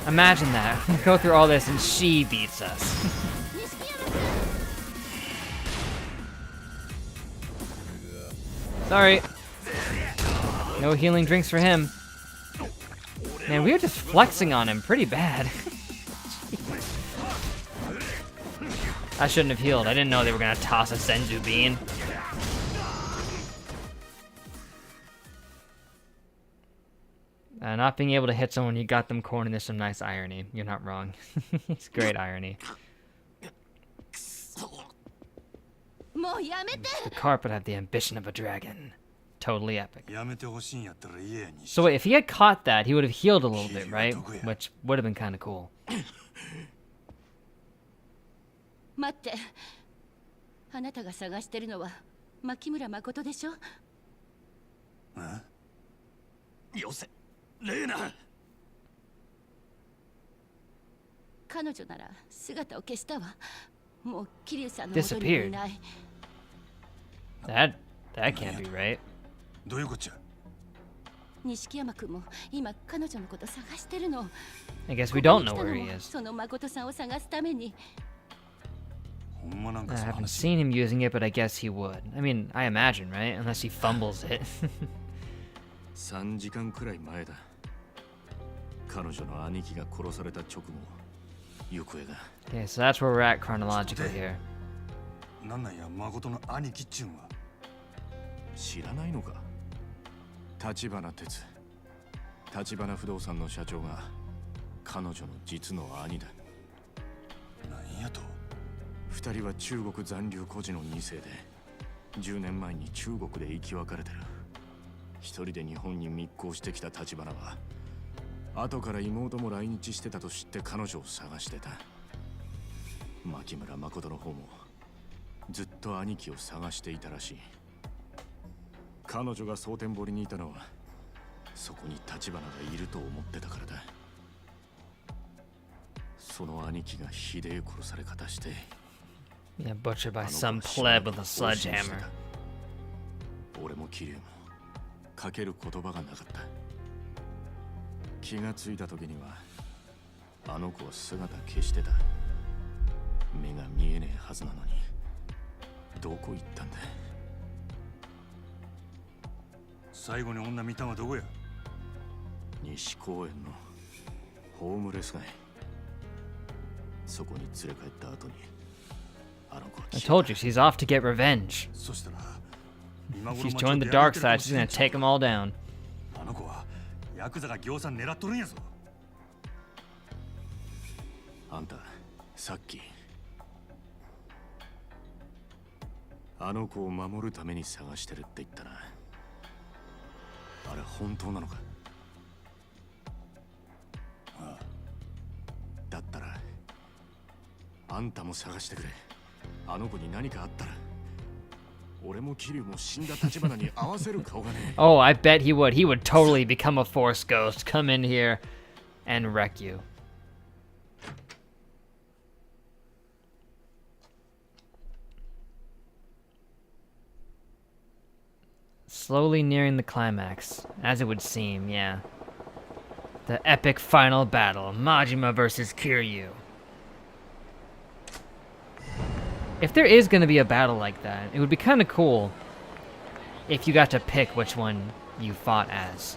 Speaker 1: Imagine that. We go through all this and she beats us. Sorry. No healing drinks for him. Man, we were just flexing on him pretty bad. I shouldn't have healed. I didn't know they were gonna toss a Senju bean. Not being able to hit someone you got them cornered is some nice irony. You're not wrong. It's great irony. The carpet had the ambition of a dragon. Totally epic.
Speaker 9: やめてほしいんやったら家に。
Speaker 1: So wait, if he had caught that, he would have healed a little bit, right? Which would have been kind of cool.
Speaker 5: 待って。あなたが探してるのは牧村誠でしょ？
Speaker 3: よせ、レーナ。
Speaker 5: 彼女なら姿を消したわ。もう桐生さんの元にいない。
Speaker 1: That can't be right.
Speaker 9: どういうこっちゃ。
Speaker 5: 錦山君も今彼女のこと探してるの。
Speaker 1: I guess we don't know
Speaker 5: ここ
Speaker 1: where
Speaker 5: に来たの
Speaker 1: he
Speaker 5: も
Speaker 1: is.
Speaker 5: その誠さんを探すために。
Speaker 9: ほんまなん
Speaker 1: I
Speaker 9: かその
Speaker 1: haven't
Speaker 9: 話
Speaker 1: seen him using it, but I guess he would. I mean, I imagine, right? Unless he fumbles it.
Speaker 3: 3時間くらい前だ。彼女の兄貴が殺された直後、行方が。
Speaker 1: Okay, so that's where we're at chronologically here.
Speaker 9: なんなんや誠の兄貴っちゅうんは。
Speaker 3: 知らないのか。立花哲、立花不動産の社長が彼女の実の兄だ。
Speaker 9: なんやと。
Speaker 3: 2人は中国残留孤児の2世で10年前に中国で生き別れてる。一人で日本に密航してきた立花は後から妹も来日してたと知って彼女を探してた。牧村誠の方もずっと兄貴を探していたらしい。彼女が蒼天堀にいたのはそこに立花がいると思ってたからだ。その兄貴がひでえ殺され方して、
Speaker 1: Yeah, butchered by some pleb with a sledgehammer.
Speaker 3: 俺も桐生もかける言葉がなかった。気がついた時にはあの子は姿消してた。目が見えねえはずなのにどこ行ったんだ。
Speaker 9: 最後に女見たんはどこや。
Speaker 3: 西公園のホームレス街。そこに連れ帰った後にあの子は
Speaker 1: I told you, she's off to get revenge.
Speaker 9: そしたら
Speaker 1: If she's joined the dark side, she's gonna take them all down.
Speaker 9: あの子はヤクザが行さん狙っとるんやぞ。
Speaker 3: あんたさっきあの子を守るために探してるって言ったな。あれ本当なのか。
Speaker 9: ああ。
Speaker 3: だったらあんたも探してくれ。あの子に何かあったら俺も桐生も死んだ立花に合わせる顔がね。
Speaker 1: Oh, I bet he would. He would totally become a force ghost, come in here, and wreck you. Slowly nearing the climax, as it would seem, yeah. The epic final battle, Majima versus Kiryu. If there is going to be a battle like that, it would be kind of cool if you got to pick which one you fought as.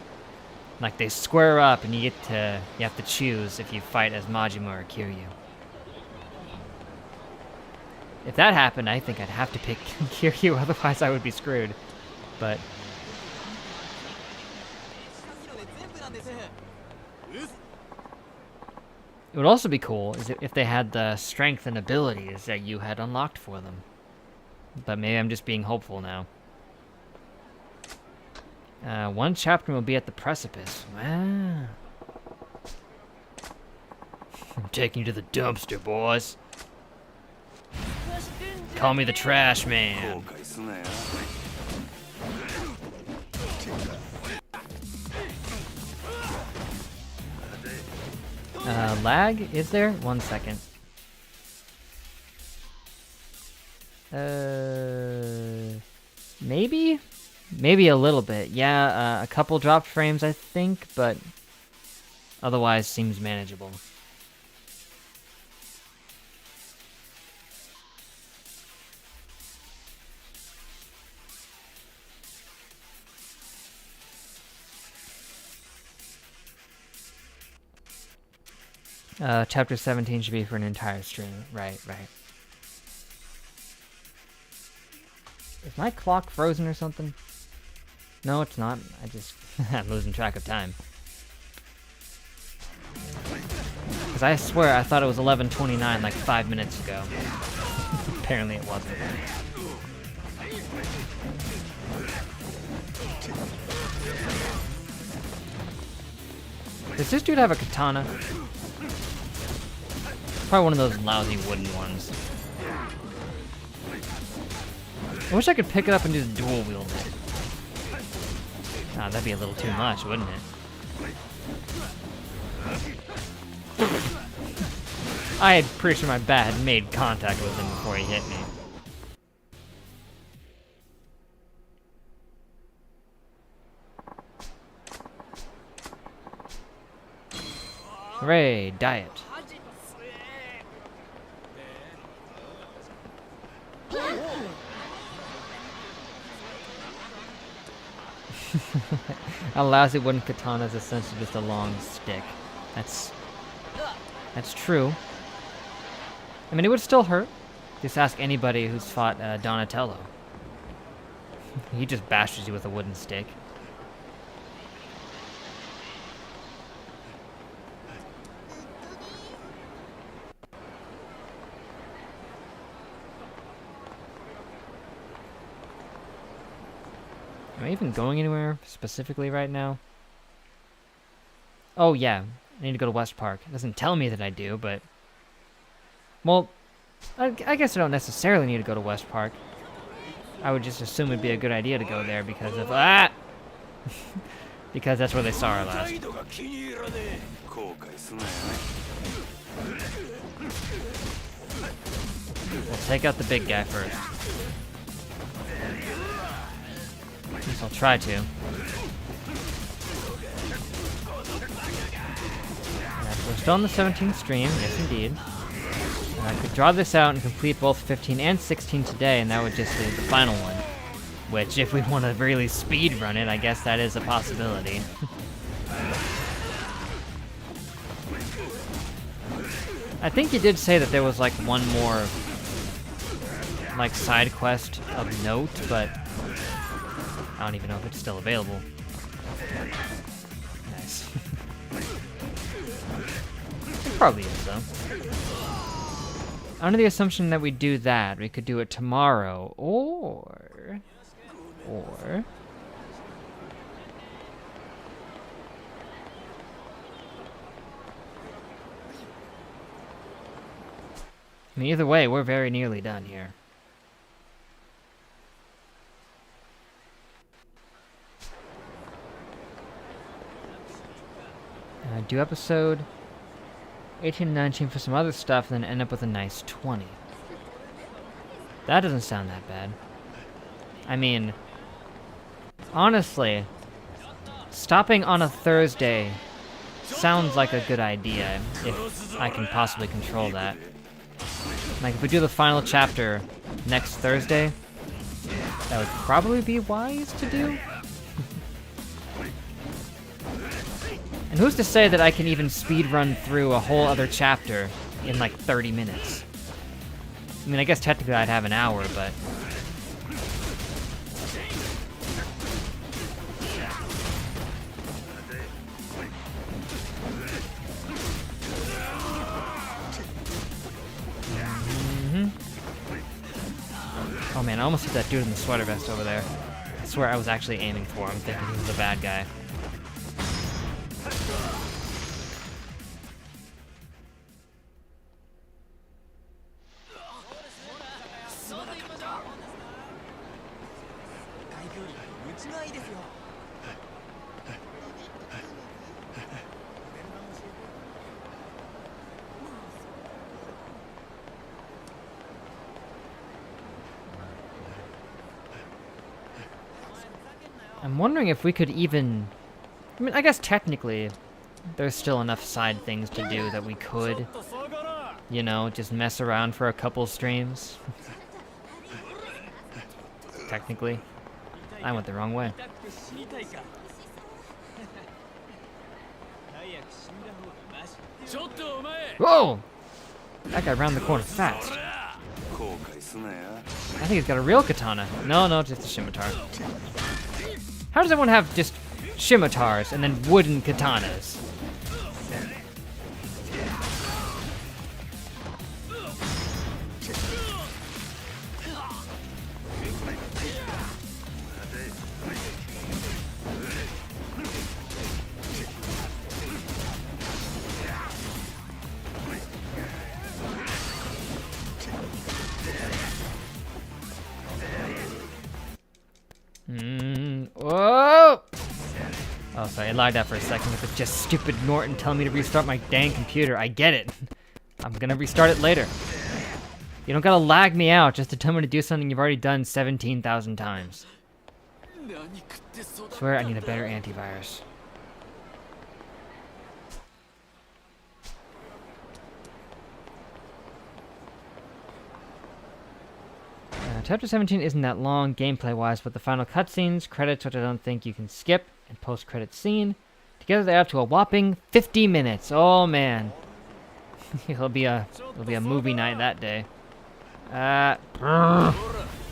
Speaker 1: Like they square up and you have to choose if you fight as Majima or Kiryu. If that happened, I think I'd have to pick Kiryu, otherwise I would be screwed. But it would also be cool is if they had the strength and abilities that you had unlocked for them. But maybe I'm just being hopeful now. One chapter will be at the precipice. Wow. I'm taking you to the dumpster, boys. Call me the trash man. Lag? Is there? 1 second. Maybe? Maybe a little bit. Yeah, a couple dropped frames, I think, but otherwise seems manageable. Chapter 17 should be for an entire stream. Right, right. Is my clock frozen or something? No, it's not. I'm losing track of time. Because I swear I thought it was 11:29 like 5 minutes ago. Apparently it wasn't. Does this dude have a katana? Probably one of those lousy wooden ones. I wish I could pick it up and just dual wield it. Ah, that'd be a little too much, wouldn't it? I'm pretty sure my bat had made contact with him before he hit me. Hooray, diet. A lousy wooden katana is essentially just a long stick. That's true. I mean, it would still hurt. Just ask anybody who's fought Donatello. He just bashes you with a wooden stick. Am I even going anywhere specifically right now? Oh yeah, I need to go to West Park. It doesn't tell me that I do, but... Well, I guess I don't necessarily need to go to West Park. I would just assume it'd be a good idea to go there because of... Ah! Because that's where they saw her last. We'll take out the big guy first. At least I'll try to. Yeah, we're still on the 17th stream, yes indeed. And I could draw this out and complete both 15 and 16 today, and that would just be the final one. Which, if we want to really speed run it, I guess that is a possibility. I think you did say that there was like one more like side quest of note, but I don't even know if it's still available. Nice. It probably is though. Under the assumption that we do that, we could do it tomorrow, or... I mean, either way, we're very nearly done here. Do episode 18 and 19 for some other stuff, and then end up with a nice 20. That doesn't sound that bad. I mean, honestly, stopping on a Thursday sounds like a good idea, if I can possibly control that. Like, if we do the final chapter next Thursday, that would probably be wise to do. And who's to say that I can even speedrun through a whole other chapter in like 30 minutes? I mean, I guess technically I'd have an hour, but... Oh man, I almost hit that dude in the sweater vest over there. I swear I was actually aiming for him, thinking he was a bad guy. I'm wondering if we could even... I mean, I guess technically there's still enough side things to do that we could, you know, just mess around for a couple streams. Technically. I went the wrong way. Whoa! That guy round the corner fast. I think he's got a real katana. No, just a scimitar. How does everyone have just scimitars and then wooden katanas? Whoa! Oh, sorry, I lagged out for a second with just stupid Norton telling me to restart my dang computer. I get it. I'm gonna restart it later. You don't gotta lag me out just to tell me to do something you've already done 17,000 times. I swear I need a better antivirus. Chapter 17 isn't that long gameplay-wise, but the final cutscenes, credits, which I don't think you can skip, and post-credit scene, together they're up to a whopping 50 minutes. Oh man, it'll be a movie night that day. Out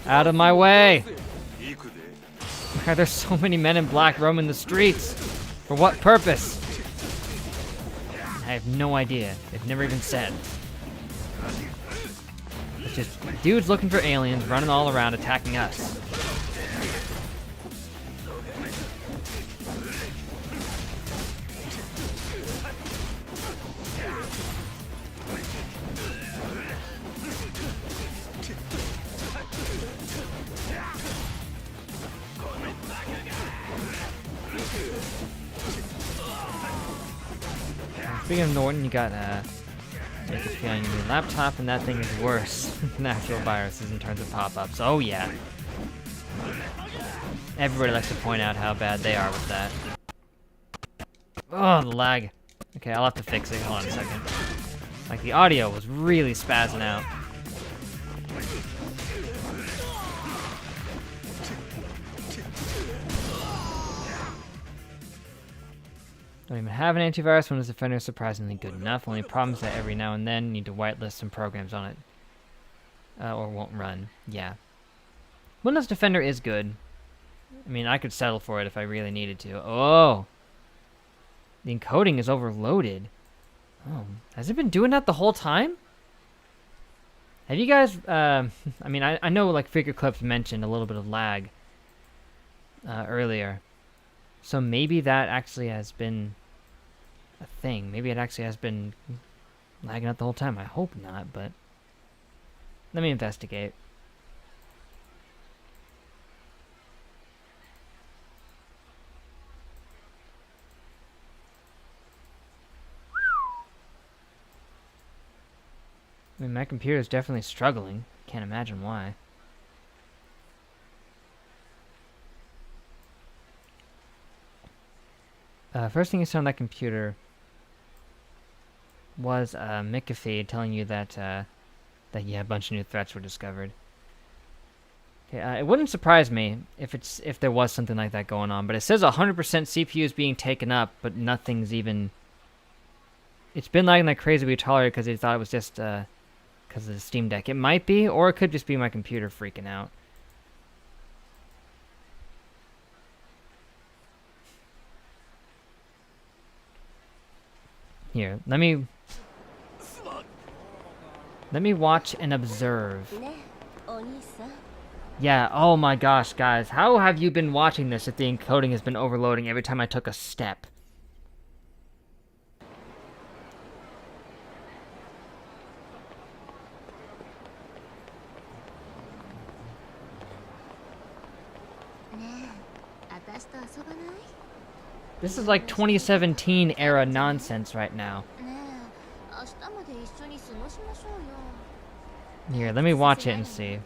Speaker 1: of my way! Why are there so many men in black roaming the streets? For what purpose? I have no idea. They've never even said. It's just dudes looking for aliens running all around attacking us. Speaking of Norton, you got make it feel on your new laptop, and that thing is worse than actual viruses in terms of pop-ups. Oh yeah. Everybody likes to point out how bad they are with that. Oh, the lag. Okay, I'll have to fix it. Hold on a second. Like, the audio was really spazzing out. Don't even have an antivirus. Windows Defender is surprisingly good enough. Only problem is that every now and then you need to whitelist some programs on it. Or won't run. Yeah. Windows Defender is good. I mean, I could settle for it if I really needed to. Oh! The encoding is overloaded. Oh, has it been doing that the whole time? Have you guys, I mean, I know, like, Figure Clips mentioned a little bit of lag earlier. So maybe that actually has been a thing. Maybe it actually has been lagging out the whole time. I hope not, but let me investigate. I mean, my computer is definitely struggling. Can't imagine why. First thing you saw on that computer was McAfee telling you that that yeah, a bunch of new threats were discovered. Okay, it wouldn't surprise me if there was something like that going on, but it says 100% CPU is being taken up, but nothing's even. It's been lagging like crazy. We tolerated because they thought it was just because of the Steam Deck. It might be, or it could just be my computer freaking out. Here, let me watch and observe. Yeah, oh my gosh, guys. How have you been watching this if the encoding has been overloading every time I took a step? This is like 2017 era nonsense right now. Here, let me watch it and see.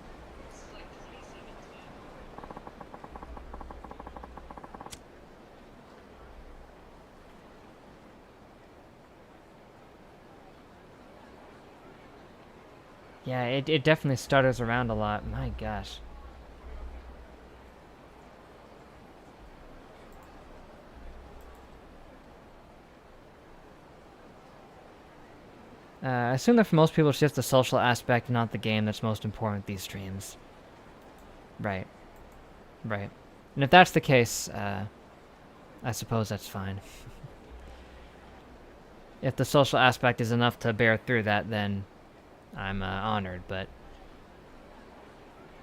Speaker 1: Yeah, it definitely stutters around a lot. My gosh. I assume that for most people it's just the social aspect, not the game, that's most important with these streams. Right. Right. And if that's the case, I suppose that's fine. If the social aspect is enough to bear through that, then I'm honored, but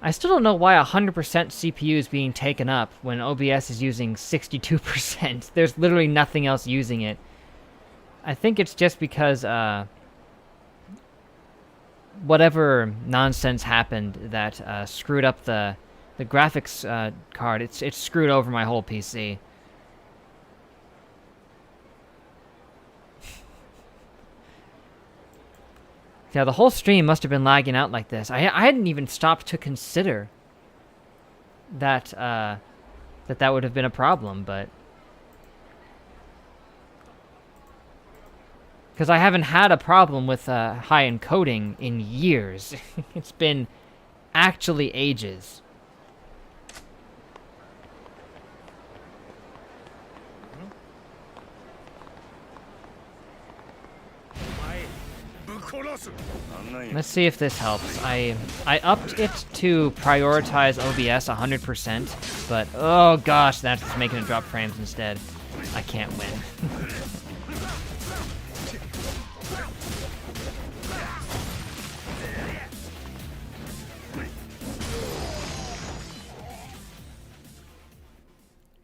Speaker 1: I still don't know why 100% CPU is being taken up when OBS is using 62%. There's literally nothing else using it. I think it's just because, whatever nonsense happened that screwed up the graphics card, it's screwed over my whole PC. Yeah, the whole stream must have been lagging out like this. I hadn't even stopped to consider that that would have been a problem, but because I haven't had a problem with high encoding in years. It's been actually ages. Let's see if this helps. I upped it to prioritize OBS 100%, but oh gosh, that's just making it drop frames instead. I can't win.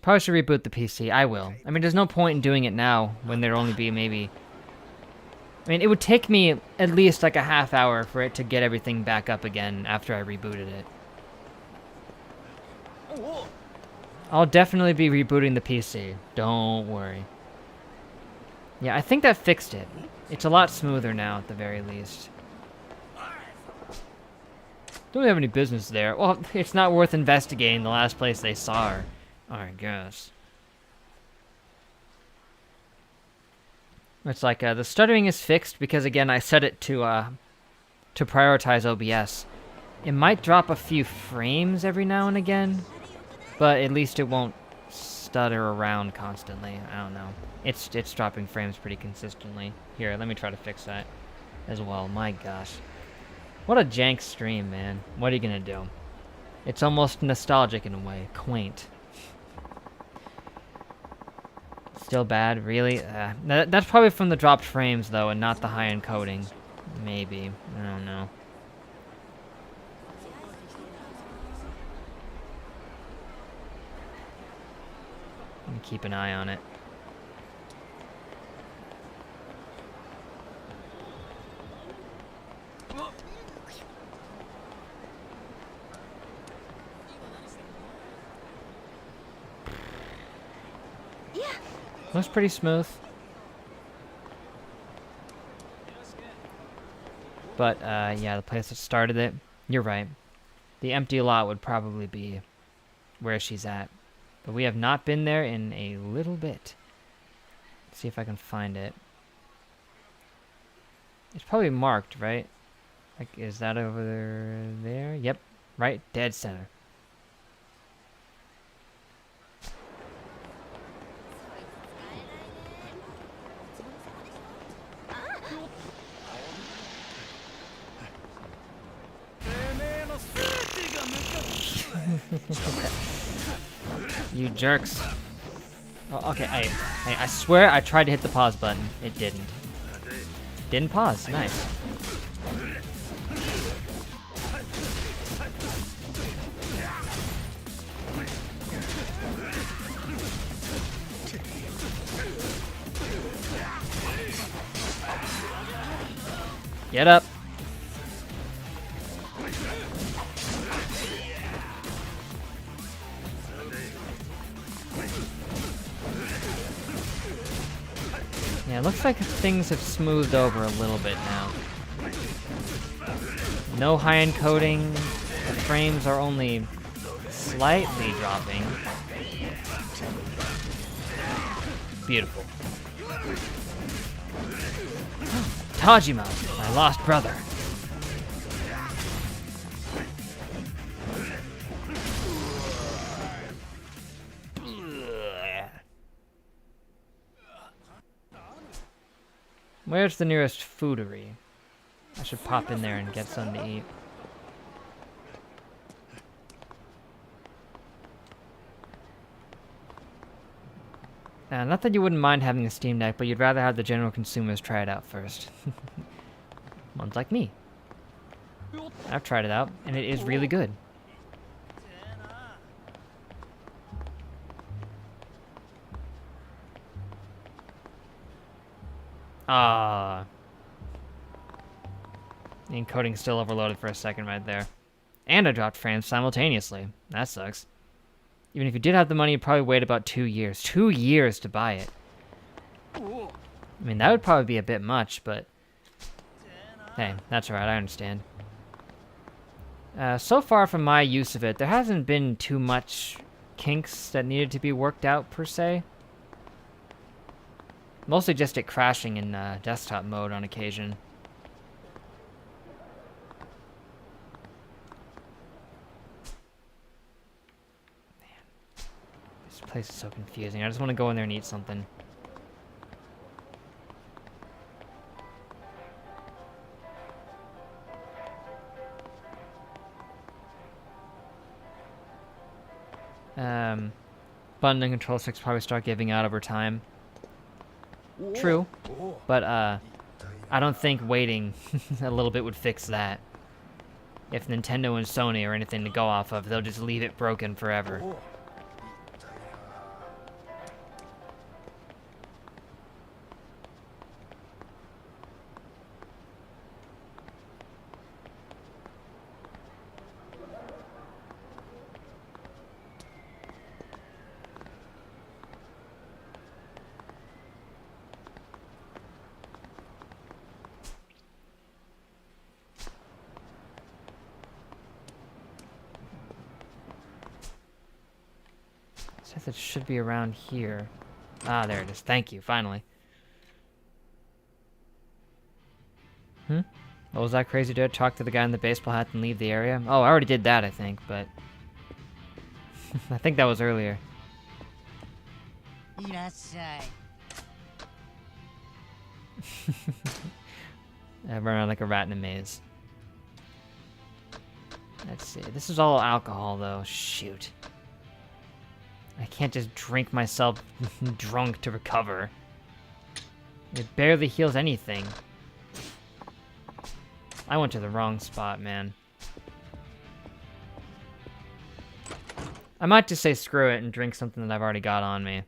Speaker 1: Probably should reboot the PC. I will. I mean, there's no point in doing it now when there'd only be maybe... I mean, it would take me at least like a half hour for it to get everything back up again after I rebooted it. I'll definitely be rebooting the PC. Don't worry. Yeah, I think that fixed it. It's a lot smoother now at the very least. Don't have any business there. Well, it's not worth investigating the last place they saw her, I guess. It's like the stuttering is fixed because again I set it to prioritize OBS. It might drop a few frames every now and again, but at least it won't stutter around constantly. I don't know. It's dropping frames pretty consistently. Here, let me try to fix that as well. My gosh. What a jank stream, man. What are you gonna do? It's almost nostalgic in a way. Quaint. Still bad? Really? That's probably from the dropped frames, though, and not the high encoding. Maybe. I don't know. Let me keep an eye on it. Looks pretty smooth. But, yeah, the place that started it, you're right. The empty lot would probably be where she's at. But we have not been there in a little bit. Let's see if I can find it. It's probably marked, right? Like, is that over there? Yep, right, dead center. You jerks. Oh, okay, I swear I tried to hit the pause button. It didn't. Didn't pause. Nice. Get up. Yeah, it looks like things have smoothed over a little bit now. No high encoding. The frames are only slightly dropping. Beautiful. Tajima, my lost brother. Where's the nearest foodery? I should pop in there and get something to eat. Not that you wouldn't mind having a Steam Deck, but you'd rather have the general consumers try it out first. Ones like me. I've tried it out, and it is really good. Ah. The encoding's still overloaded for a second right there. And I dropped frames simultaneously. That sucks. Even if you did have the money, you'd probably wait about 2 years. 2 years to buy it. I mean, that would probably be a bit much, but... hey, that's alright, I understand. So far from my use of it, there hasn't been too much kinks that needed to be worked out, per se. Mostly just it crashing in desktop mode on occasion. Place is so confusing. I just want to go in there and eat something. Button and control sticks probably start giving out over time. True, but I don't think waiting a little bit would fix that. If Nintendo and Sony are anything to go off of, they'll just leave it broken forever. Says it should be around here. Ah, there it is. Thank you, finally. What was that crazy dude? Talk to the guy in the baseball hat and leave the area? Oh, I already did that, I think, but... I think that was earlier. I run around like a rat in a maze. Let's see. This is all alcohol, though. Shoot. I can't just drink myself drunk to recover. It barely heals anything. I went to the wrong spot, man. I might just say screw it and drink something that I've already got on me.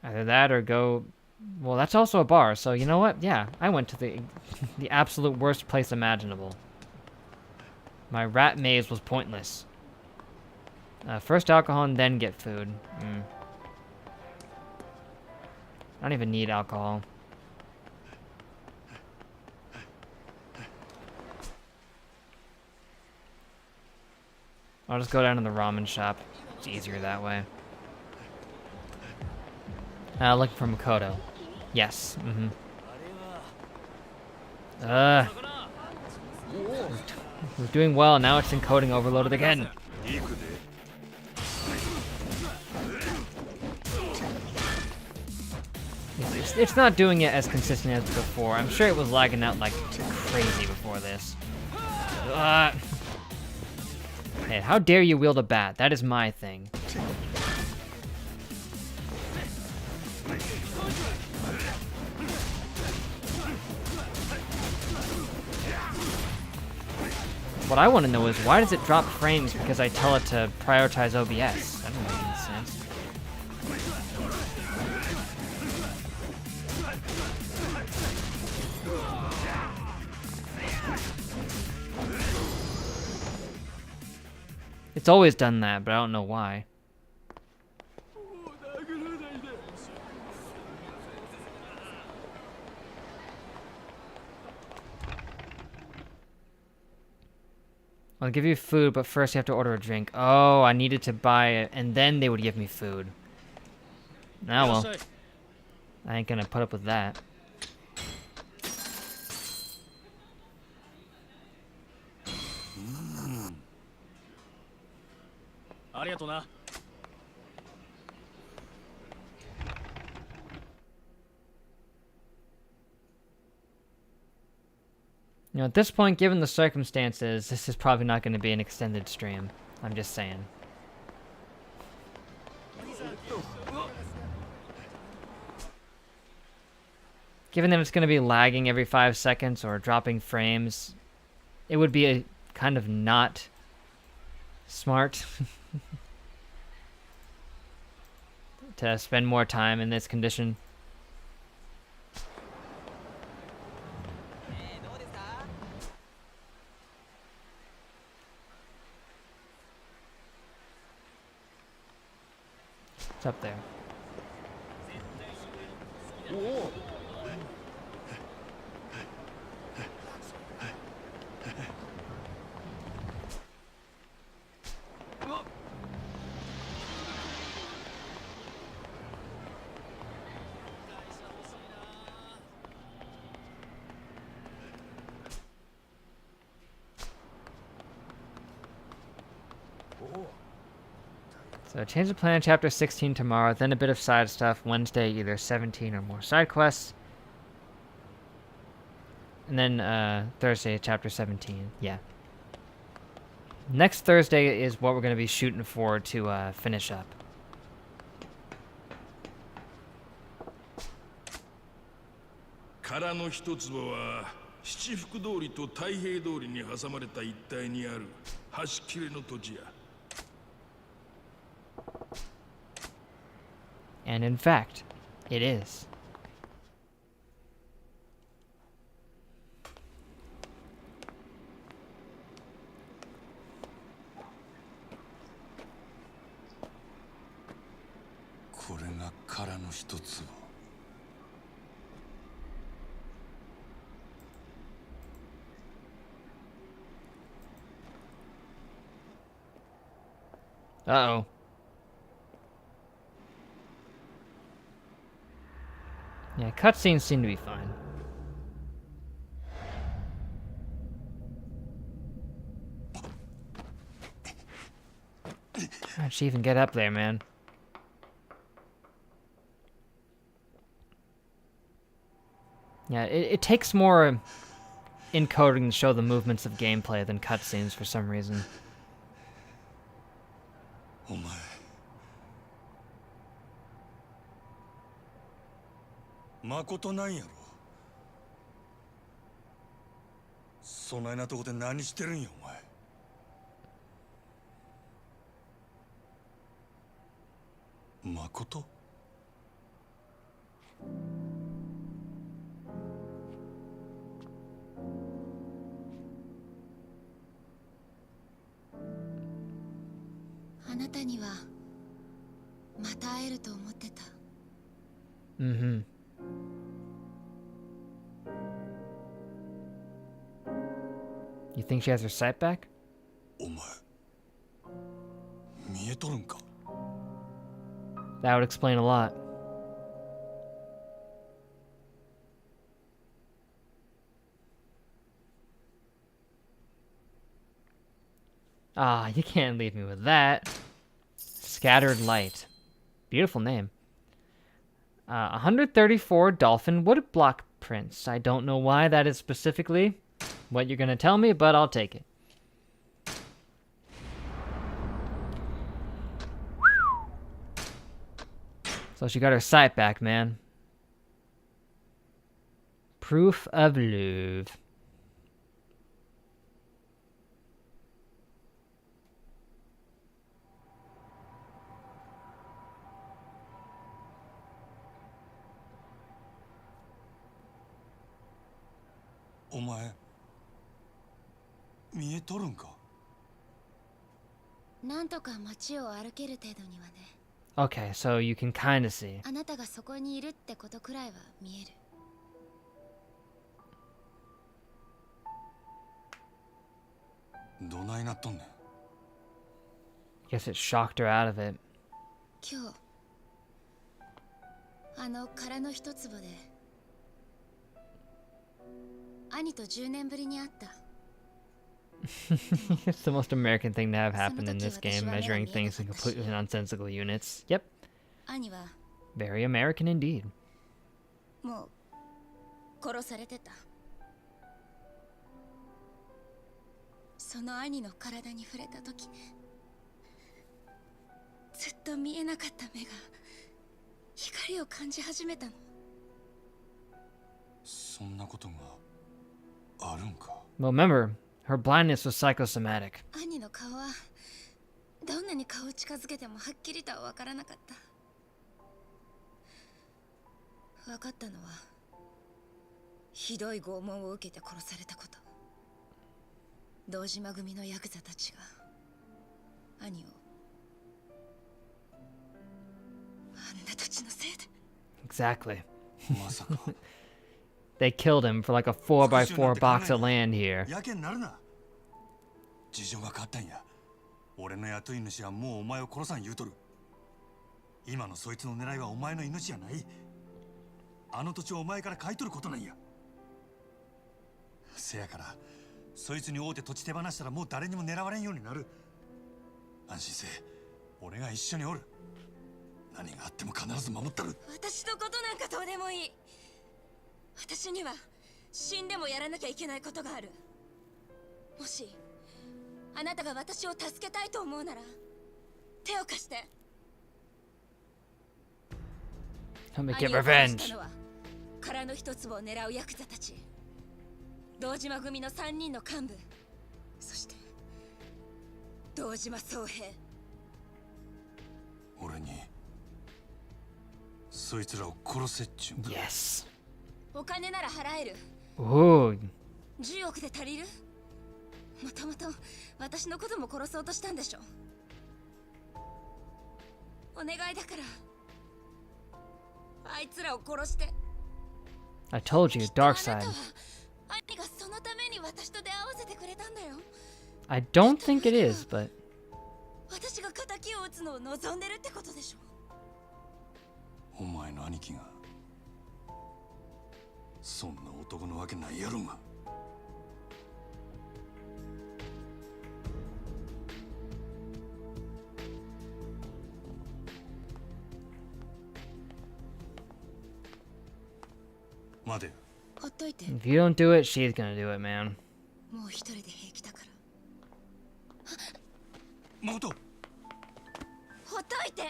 Speaker 1: Either that or go... Well, that's also a bar, so you know what? Yeah, I went to the absolute worst place imaginable. My rat maze was pointless. First alcohol and then get food. I don't even need alcohol. I'll just go down to the ramen shop. It's easier that way. Looking for Makoto. Yes. We're doing well, now it's encoding overloaded again. It's not doing it as consistently as before. I'm sure it was lagging out like crazy before this. Hey, how dare you wield a bat? That is my thing. What I want to know is, why does it drop frames because I tell it to prioritize OBS? That doesn't make any sense. It's always done that, but I don't know why. I'll give you food, but first you have to order a drink. Oh, I needed to buy it, and then they would give me food. Ah, well. I ain't gonna put up with that. You know, at this point, given the circumstances, this is probably not going to be an extended stream. I'm just saying. Given that it's going to be lagging every 5 seconds or dropping frames, it would be a kind of not smart to spend more time in this condition. It's up there. So change the plan, chapter 16 tomorrow, then a bit of side stuff. Wednesday, either 17 or more side quests. And then Thursday, chapter 17. Yeah. Next Thursday is what we're going to be shooting for to finish up.
Speaker 10: 殻の一坪は七福通りと太平通りに挟まれた一帯にある端切れの土地や。
Speaker 1: And in fact, it is. Uh-oh. Yeah, cutscenes seem to be fine. How'd she even get up there, man? Yeah, it takes more encoding to show the movements of gameplay than cutscenes for some reason.
Speaker 4: お前誠なんやろ。そないなとこで何してるんやお前。誠？
Speaker 6: あなたにはまた会えると思ってた。
Speaker 1: Mm-hmm. You think she has her sight back?
Speaker 4: お前見えとるんか。
Speaker 1: That would explain a lot. Ah, you can't leave me with that. Scattered Light. Beautiful name. 134 dolphin wood block prints. I don't know why that is specifically what you're going to tell me, but I'll take it. So she got her sight back, man. Proof of love.
Speaker 4: お前見えとるんか。
Speaker 6: なんとか街を歩ける程度にはね。
Speaker 1: Okay, so you can kind of see.
Speaker 6: あなたがそこにいるってことくらいは見える。
Speaker 4: どないなっとんねん。
Speaker 1: Guess it shocked her out of it.
Speaker 6: 今日あの殻の一粒で兄と10年ぶりに会った。
Speaker 1: It's the most American thing to have happen in this game, measuring things in completely nonsensical units. Yep.
Speaker 6: 兄は
Speaker 1: Very American indeed.
Speaker 6: もう殺されてた。その兄の体に触れた時ね、ずっと見えなかった目が光を感じ始めたの。
Speaker 4: そんなことがあるんか。
Speaker 1: Well, remember, her blindness was psychosomatic.
Speaker 6: 兄の顔はどんなに顔を近づけてもはっきりとは分からなかった。分かったのはひどい拷問を受けて殺されたこと。堂島組のヤクザたちが兄をあんな土地のせいで。
Speaker 1: Exactly.
Speaker 4: まさか
Speaker 1: They killed him for like a 4x4 box of land here.
Speaker 4: やけになるな。事情が変わったんや。俺の雇い主はもうお前を殺さん言うとる。今のそいつの狙いはお前の命じゃない。あの土地をお前から買い取ることなんや。せやからそいつに会うて土地手放したらもう誰にも狙われんようになる。安心せえ。
Speaker 9: 俺が一緒におる。何があっても必ず守ったる。
Speaker 6: 私のことなんかどうでもいい。私には死んでもやらなきゃいけないことがある。もしあなたが私を助けたいと思うなら手を貸して。
Speaker 1: Let me
Speaker 6: 兄
Speaker 1: get
Speaker 6: を殺し
Speaker 1: revenge.
Speaker 6: たのは殻の一粒を狙うヤクザたち、堂島組の3人の幹部、そして堂島宗平。
Speaker 9: 俺にそいつらを殺せっちゅうんか。
Speaker 1: Yes.
Speaker 6: お金なら払える。
Speaker 1: Ooh.
Speaker 6: 10億で足りる？もともと私のことも殺そうとしたんでしょ。お願いだからあいつらを殺して。
Speaker 1: I told you, dark side.
Speaker 6: 兄がそのために私と出会わせてくれたんだよ。
Speaker 1: I don't think it is, but
Speaker 6: 私が仇を撃つのを望んでるってことでしょ。
Speaker 9: お前の兄貴がそんな男のわけないやろが。待てよ。
Speaker 6: ほっといて。
Speaker 1: if you don't do it, she's gonna do it, man.
Speaker 6: もう一人で平気だから。
Speaker 9: 誠。
Speaker 6: ほっといて。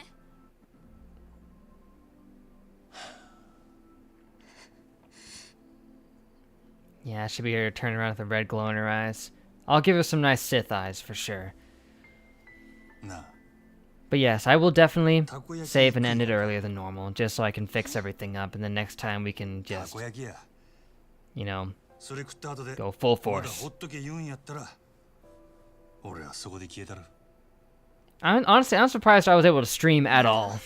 Speaker 1: Yeah, it should be her to turn around with a red glow in her eyes. I'll give her some nice Sith eyes for sure.
Speaker 9: なあ。
Speaker 1: But yes, I will definitely save and end it earlier than normal, just so I can fix everything up, and then next time we can
Speaker 9: た
Speaker 1: just,
Speaker 9: こ焼きや。
Speaker 1: you know,
Speaker 9: それ食った後で
Speaker 1: go full
Speaker 9: まだ
Speaker 1: force.
Speaker 9: ほっとけ言うんやったら俺はそこで消えたる。
Speaker 1: Honestly, I'm surprised I was able to stream at all,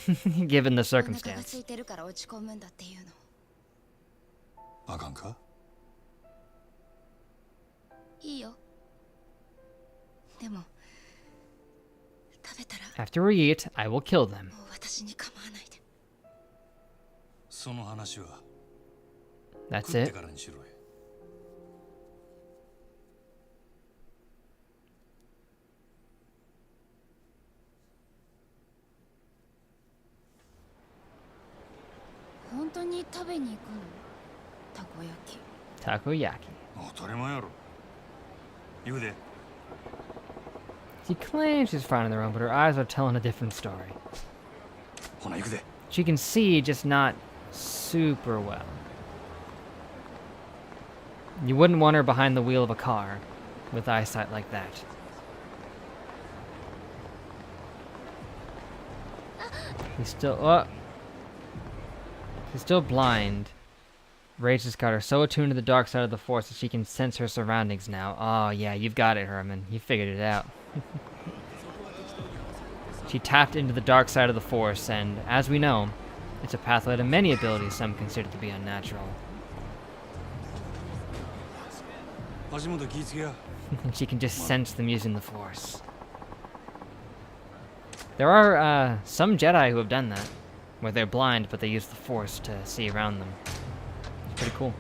Speaker 1: given the
Speaker 6: お腹が空
Speaker 1: circumstance.
Speaker 6: いてるから落ち込むんだっていうの。
Speaker 9: あかんか。
Speaker 6: いいよ。でも食べたら
Speaker 1: After we eat, I will kill them.
Speaker 6: もう私に構わないで。
Speaker 9: その話は
Speaker 1: That's
Speaker 9: 食って
Speaker 1: it.
Speaker 9: からにしろよ。
Speaker 6: 本当に食べに行くの？たこ焼き。
Speaker 1: Takoyaki.
Speaker 9: 当たり前やろ。行くで。
Speaker 1: She claims she's finding their own, but her eyes are telling a different story.
Speaker 9: ほな行くで。
Speaker 1: She can see, just not super well. You wouldn't want her behind the wheel of a car with eyesight like that. He's still... She's still blind. Rage has got her so attuned to the dark side of the Force that she can sense her surroundings now. Oh, yeah, you've got it, Herman. You figured it out. She tapped into the dark side of the Force, and, as we know, it's a pathway to many abilities some consider to be unnatural.
Speaker 9: 足元気ぃつけや。
Speaker 1: And she can just sense them using the Force. There are some Jedi who have done that, where they're blind, but they use the Force to see around them. It's pretty cool.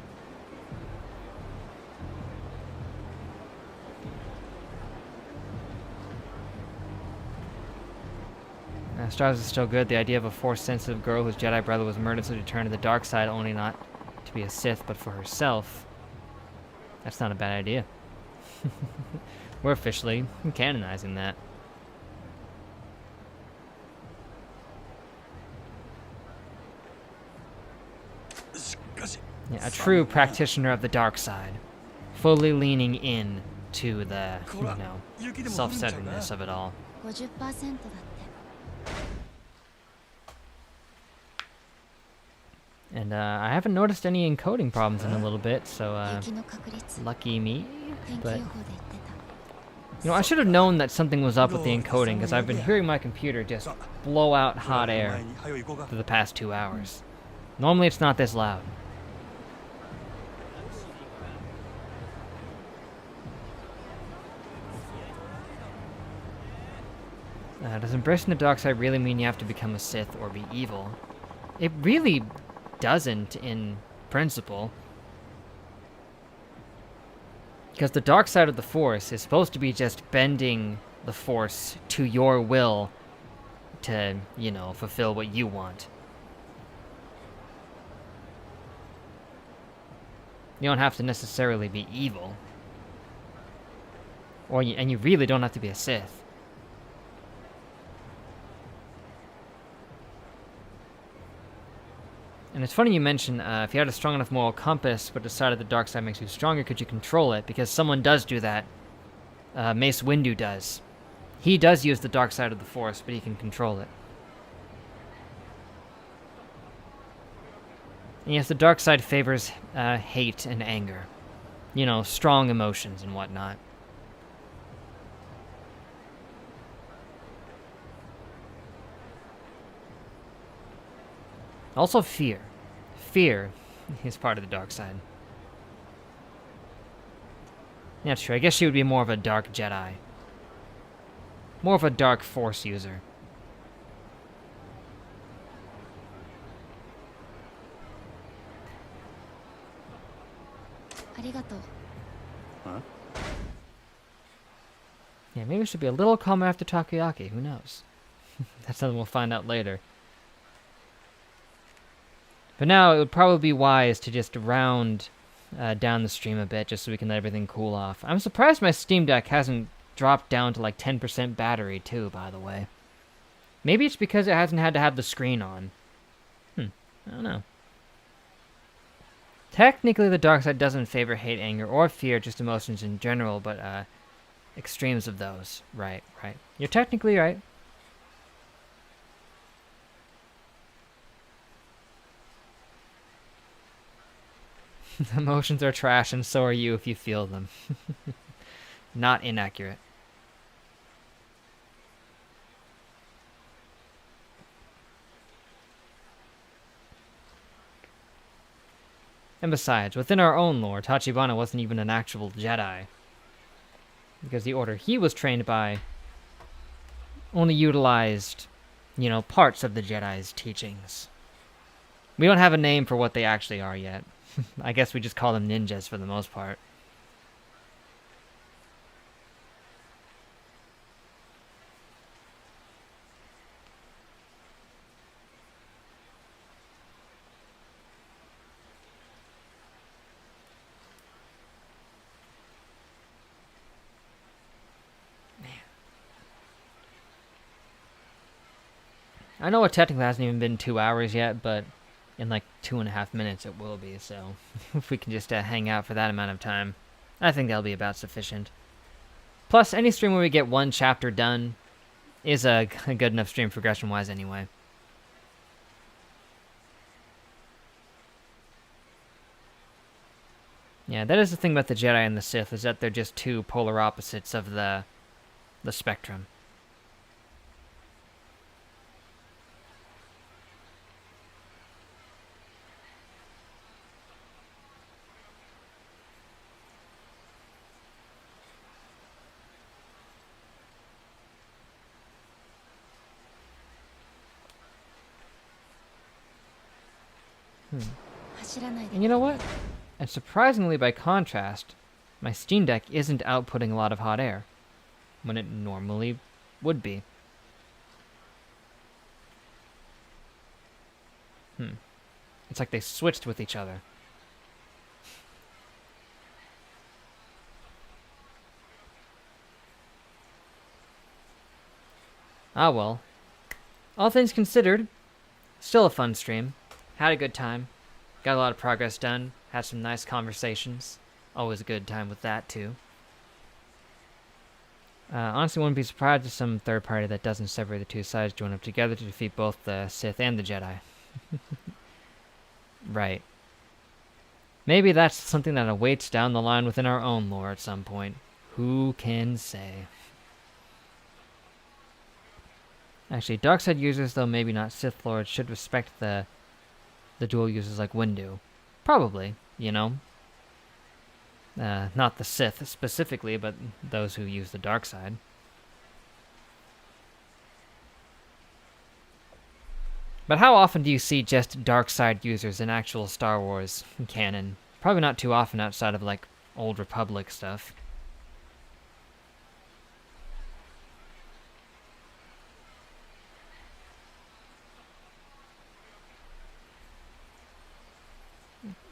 Speaker 1: Stars is still good. The idea of a Force-sensitive girl whose Jedi brother was murdered so she turned to the dark side, only not to be a Sith, but for herself. That's not a bad idea. We're officially canonizing that. Yeah, a true practitioner of the dark side. Fully leaning in to the, you know, self-centeredness of it all.
Speaker 6: 50% だって。
Speaker 1: And I haven't noticed any encoding problems in a little bit, so
Speaker 6: 雪の確率。
Speaker 1: lucky me.
Speaker 6: 天気
Speaker 1: But
Speaker 6: 予報で言ってた。
Speaker 1: you know, I should have known that something was up with the encoding, because I've been hearing my computer just blow out hot air for the past 2 hours. Normally it's not this loud. Does embracing the dark side really mean you have to become a Sith or be evil? It really doesn't, in principle. Because the dark side of the Force is supposed to be just bending the Force to your will to, you know, fulfill what you want. You don't have to necessarily be evil. And you really don't have to be a Sith. And it's funny you mention if you had a strong enough moral compass but decided the dark side makes you stronger, could you control it? Because someone does do that. Mace Windu does. He does use the dark side of the Force, but he can control it. And yes, the dark side favors hate and anger. You know, strong emotions and whatnot. Also fear. Fear is part of the dark side. Yeah, true. I guess she would be more of a dark Jedi. More of a dark Force user.
Speaker 9: Huh?
Speaker 1: Yeah, maybe it should be a little calmer after takoyaki. Who knows? That's something we'll find out later. But now it would probably be wise to just round down the stream a bit just so we can let everything cool off. I'm surprised my Steam Deck hasn't dropped down to like 10% battery too, by the way. Maybe it's because it hasn't had to have the screen on. I don't know. Technically, the dark side doesn't favor hate, anger, or fear, just emotions in general, but extremes of those. Right. You're technically right. Emotions are trash, and so are you if you feel them. Not inaccurate. And besides, within our own lore, Tachibana wasn't even an actual Jedi. Because the order he was trained by only utilized, you know, parts of the Jedi's teachings. We don't have a name for what they actually are yet. I guess we just call them ninjas for the most part. I know it technically hasn't even been 2 hours yet, but in like 2.5 minutes it will be, so if we can just hang out for that amount of time, I think that'll be about sufficient. Plus, any stream where we get one chapter done is a good enough stream progression-wise anyway. Yeah, that is the thing about the Jedi and the Sith, is that they're just two polar opposites of the spectrum. And you know what? And surprisingly, by contrast, my Steam Deck isn't outputting a lot of hot air, when it normally would be. It's like they switched with each other. Ah well. All things considered, still a fun stream. Had a good time. Got a lot of progress done. Had some nice conversations. Always a good time with that, too. Honestly, wouldn't be surprised if some third party that doesn't separate the two sides join up together to defeat both the Sith and the Jedi. Right. Maybe that's something that awaits down the line within our own lore at some point. Who can say? Actually, dark side users, though maybe not Sith Lords, should respect the dual users like Windu. Probably, you know. Not the Sith specifically, but those who use the dark side. But how often do you see just dark side users in actual Star Wars canon? Probably not too often outside of, like, Old Republic stuff.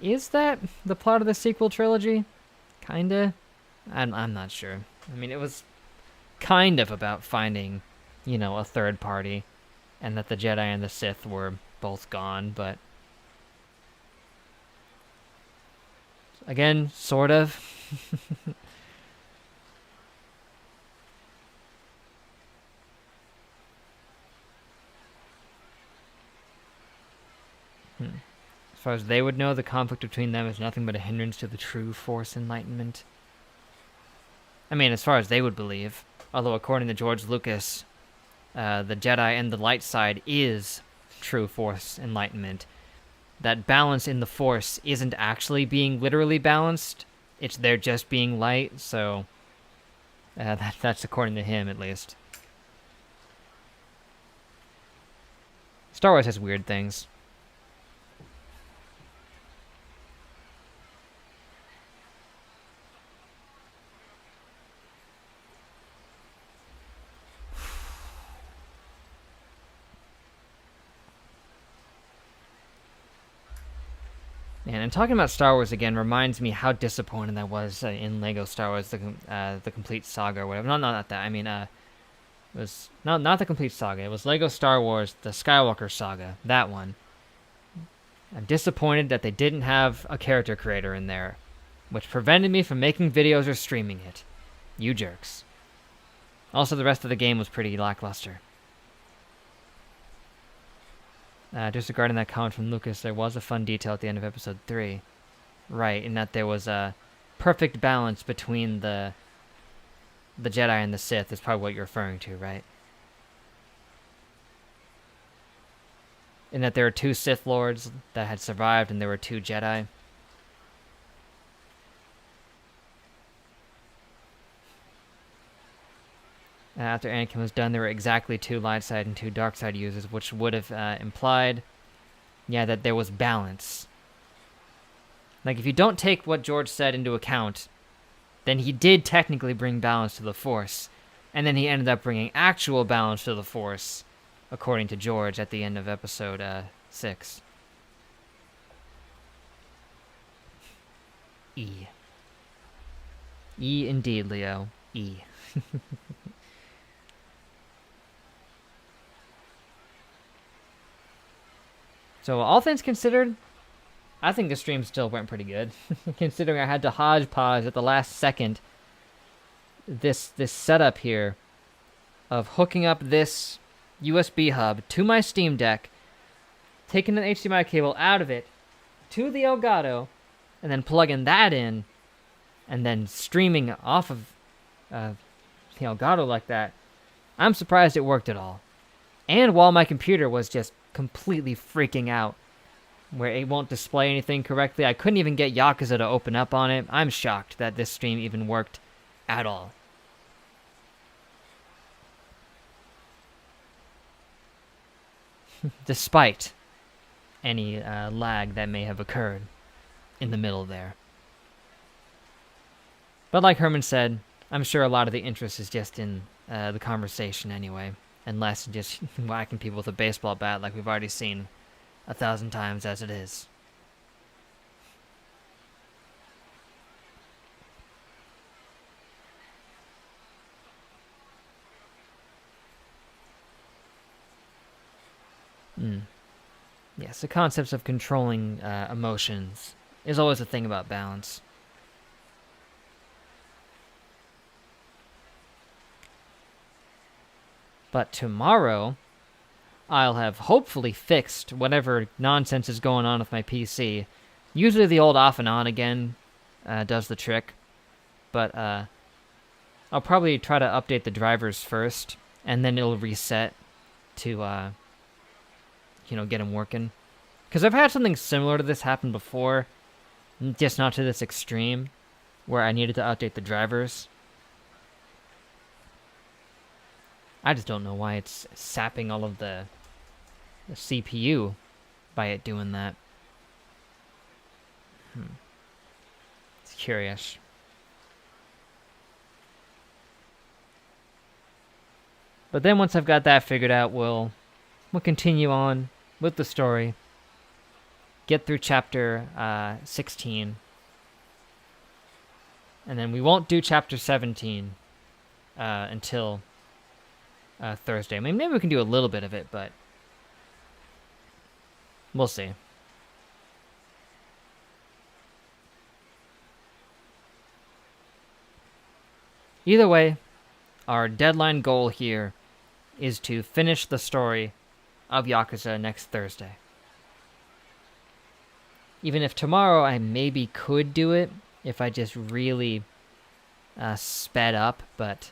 Speaker 1: Is that the plot of the sequel trilogy? Kinda? I'm not sure. I mean, it was kind of about finding, you know, a third party, and that the Jedi and the Sith were both gone, but again, sort of. As far as they would know, the conflict between them is nothing but a hindrance to the true Force enlightenment. I mean, as far as they would believe. Although, according to George Lucas, the Jedi and the light side is true Force enlightenment. That balance in the Force isn't actually being literally balanced. It's there just being light, so that's according to him, at least. Star Wars has weird things. And talking about Star Wars again reminds me how disappointed I was in Lego Star Wars, the complete saga or whatever. No, not that. I mean, it was not the complete saga. It was Lego Star Wars, the Skywalker saga. That one. I'm disappointed that they didn't have a character creator in there, which prevented me from making videos or streaming it. You jerks. Also, the rest of the game was pretty lackluster. Disregarding that comment from Lucas, there was a fun detail at the end of episode 3. Right, in that there was a perfect balance between the Jedi and the Sith is probably what you're referring to, right? In that there were 2 Sith Lords that had survived and there were 2 Jedi. After Anakin was done, there were exactly 2 light side and 2 dark side users, which would have implied, yeah, that there was balance. Like, if you don't take what George said into account, then he did technically bring balance to the Force, and then he ended up bringing actual balance to the Force, according to George at the end of episode 6. E. E indeed, Leo. E. So, all things considered, I think the stream still went pretty good. Considering I had to hodgepodge at the last second this setup here of hooking up this USB hub to my Steam Deck, taking an HDMI cable out of it to the Elgato, and then plugging that in, and then streaming off of the Elgato like that. I'm surprised it worked at all. And while my computer was just completely freaking out, where it won't display anything correctly. I couldn't even get Yakuza to open up on it. I'm shocked that this stream even worked at all. Despite any lag that may have occurred in the middle there. But like Herman said, I'm sure a lot of the interest is just in the conversation anyway, and less just whacking people with a baseball bat like we've already seen 1,000 times as it is. Yes, the concepts of controlling emotions is always a thing about balance. But tomorrow, I'll have hopefully fixed whatever nonsense is going on with my PC. Usually the old off and on again does the trick. But I'll probably try to update the drivers first, and then it'll reset to, get them working. Because I've had something similar to this happen before, just not to this extreme, where I needed to update the drivers. I just don't know why it's sapping all of the CPU by it doing that. It's curious. But then once I've got that figured out, we'll continue on with the story. get through chapter 16. And then we won't do chapter 17 until Thursday. I mean, maybe we can do a little bit of it, but we'll see. Either way, our deadline goal here is to finish the story of Yakuza next Thursday. Even if tomorrow I maybe could do it if I just really sped up, but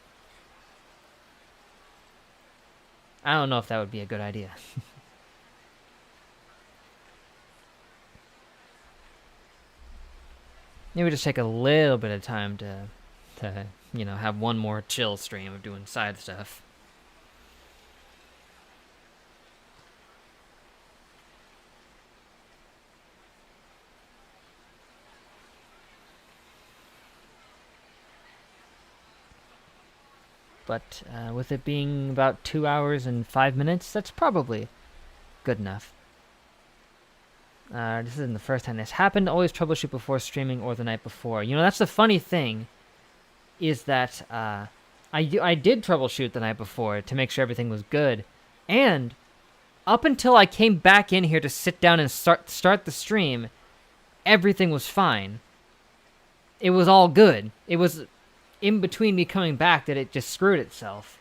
Speaker 1: I don't know if that would be a good idea. Maybe just take a little bit of time to you know, have one more chill stream of doing side stuff. But with it being about 2 hours and 5 minutes, that's probably good enough. This isn't the first time this happened. Always troubleshoot before streaming or the night before. You know, that's the funny thing, is that I did troubleshoot the night before to make sure everything was good. And up until I came back in here to sit down and start the stream, everything was fine. It was all good. It was in between me coming back that it just screwed itself.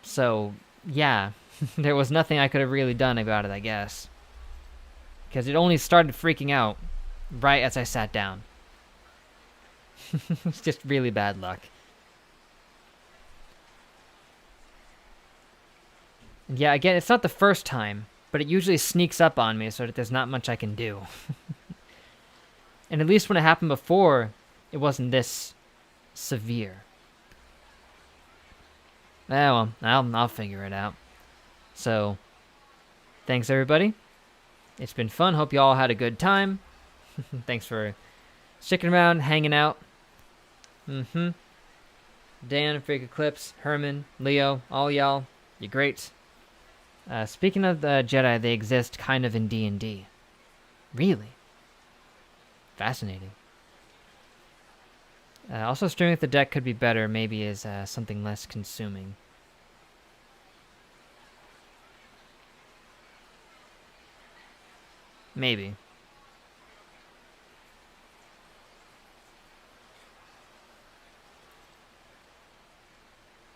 Speaker 1: So, yeah, there was nothing I could have really done about it, I guess. Because it only started freaking out right as I sat down. It's just really bad luck. And yeah, again, it's not the first time, but it usually sneaks up on me so that there's not much I can do. And at least when it happened before, it wasn't this severe. Well, I'll figure it out. So, thanks everybody. It's been fun. Hope you all had a good time. Thanks for sticking around, hanging out. Dan, Freak Eclipse, Herman, Leo, all y'all, you're great. Speaking of the Jedi, they exist kind of in D&D. Really? Fascinating. Also, streaming with the deck could be better, maybe as something less consuming. Maybe.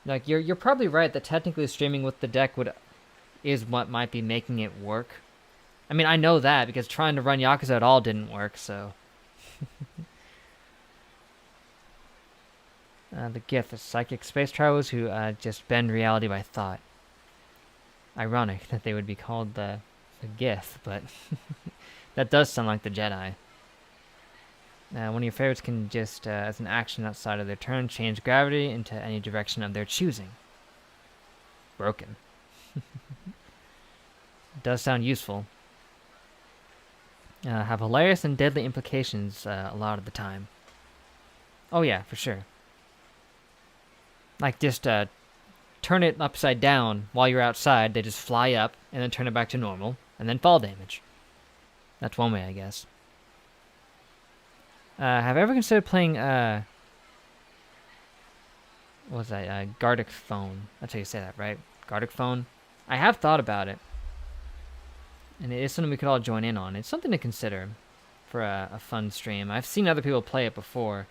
Speaker 1: Like, you're probably right that technically streaming with the deck is what might be making it work. I mean, I know that because trying to run Yakuza at all didn't work, so. The Gith, the psychic space travelers who just bend reality by thought. Ironic that they would be called the Gith, but that does sound like the Jedi. One of your favorites can just, as an action outside of their turn, change gravity into any direction of their choosing. Broken. Does sound useful. Have hilarious and deadly implications a lot of the time. Oh yeah, for sure. Like just turn it upside down while you're outside, they just fly up, and then turn it back to normal, and then fall damage. That's one way, I guess. Have I ever considered playing, what was that, Gardic Phone? That's how you say that, right? Gardic Phone? I have thought about it. And it is something we could all join in on. It's something to consider for a fun stream. I've seen other people play it before.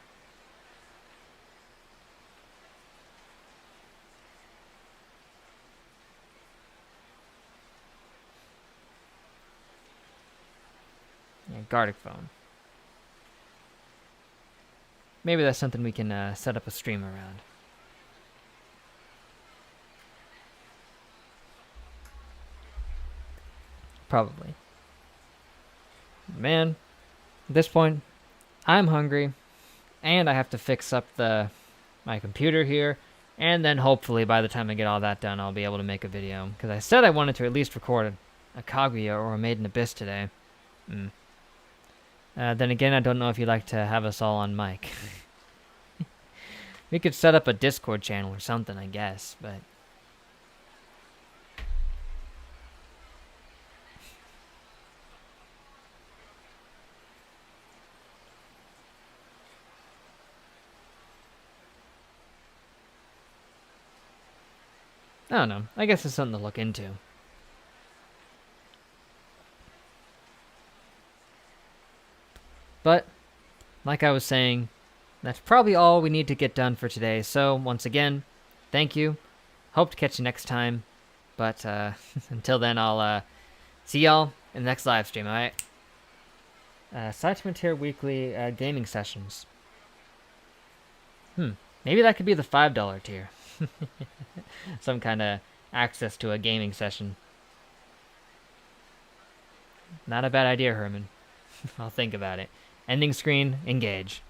Speaker 1: Yeah, Gardic Phone. Maybe that's something we can set up a stream around. Probably. Man, at this point, I'm hungry, and I have to fix up my computer here, and then hopefully by the time I get all that done, I'll be able to make a video. Because I said I wanted to at least record a Kaguya or a Made in Abyss today. Then again, I don't know if you'd like to have us all on mic. We could set up a Discord channel or something, I guess, but I don't know. I guess it's something to look into. But, like I was saying, that's probably all we need to get done for today. So, once again, thank you. Hope to catch you next time. But, until then, I'll see y'all in the next live stream, alright? Side Weekly gaming sessions. Maybe that could be the $5 tier. Some kind of access to a gaming session. Not a bad idea, Herman. I'll think about it. Ending screen, engage.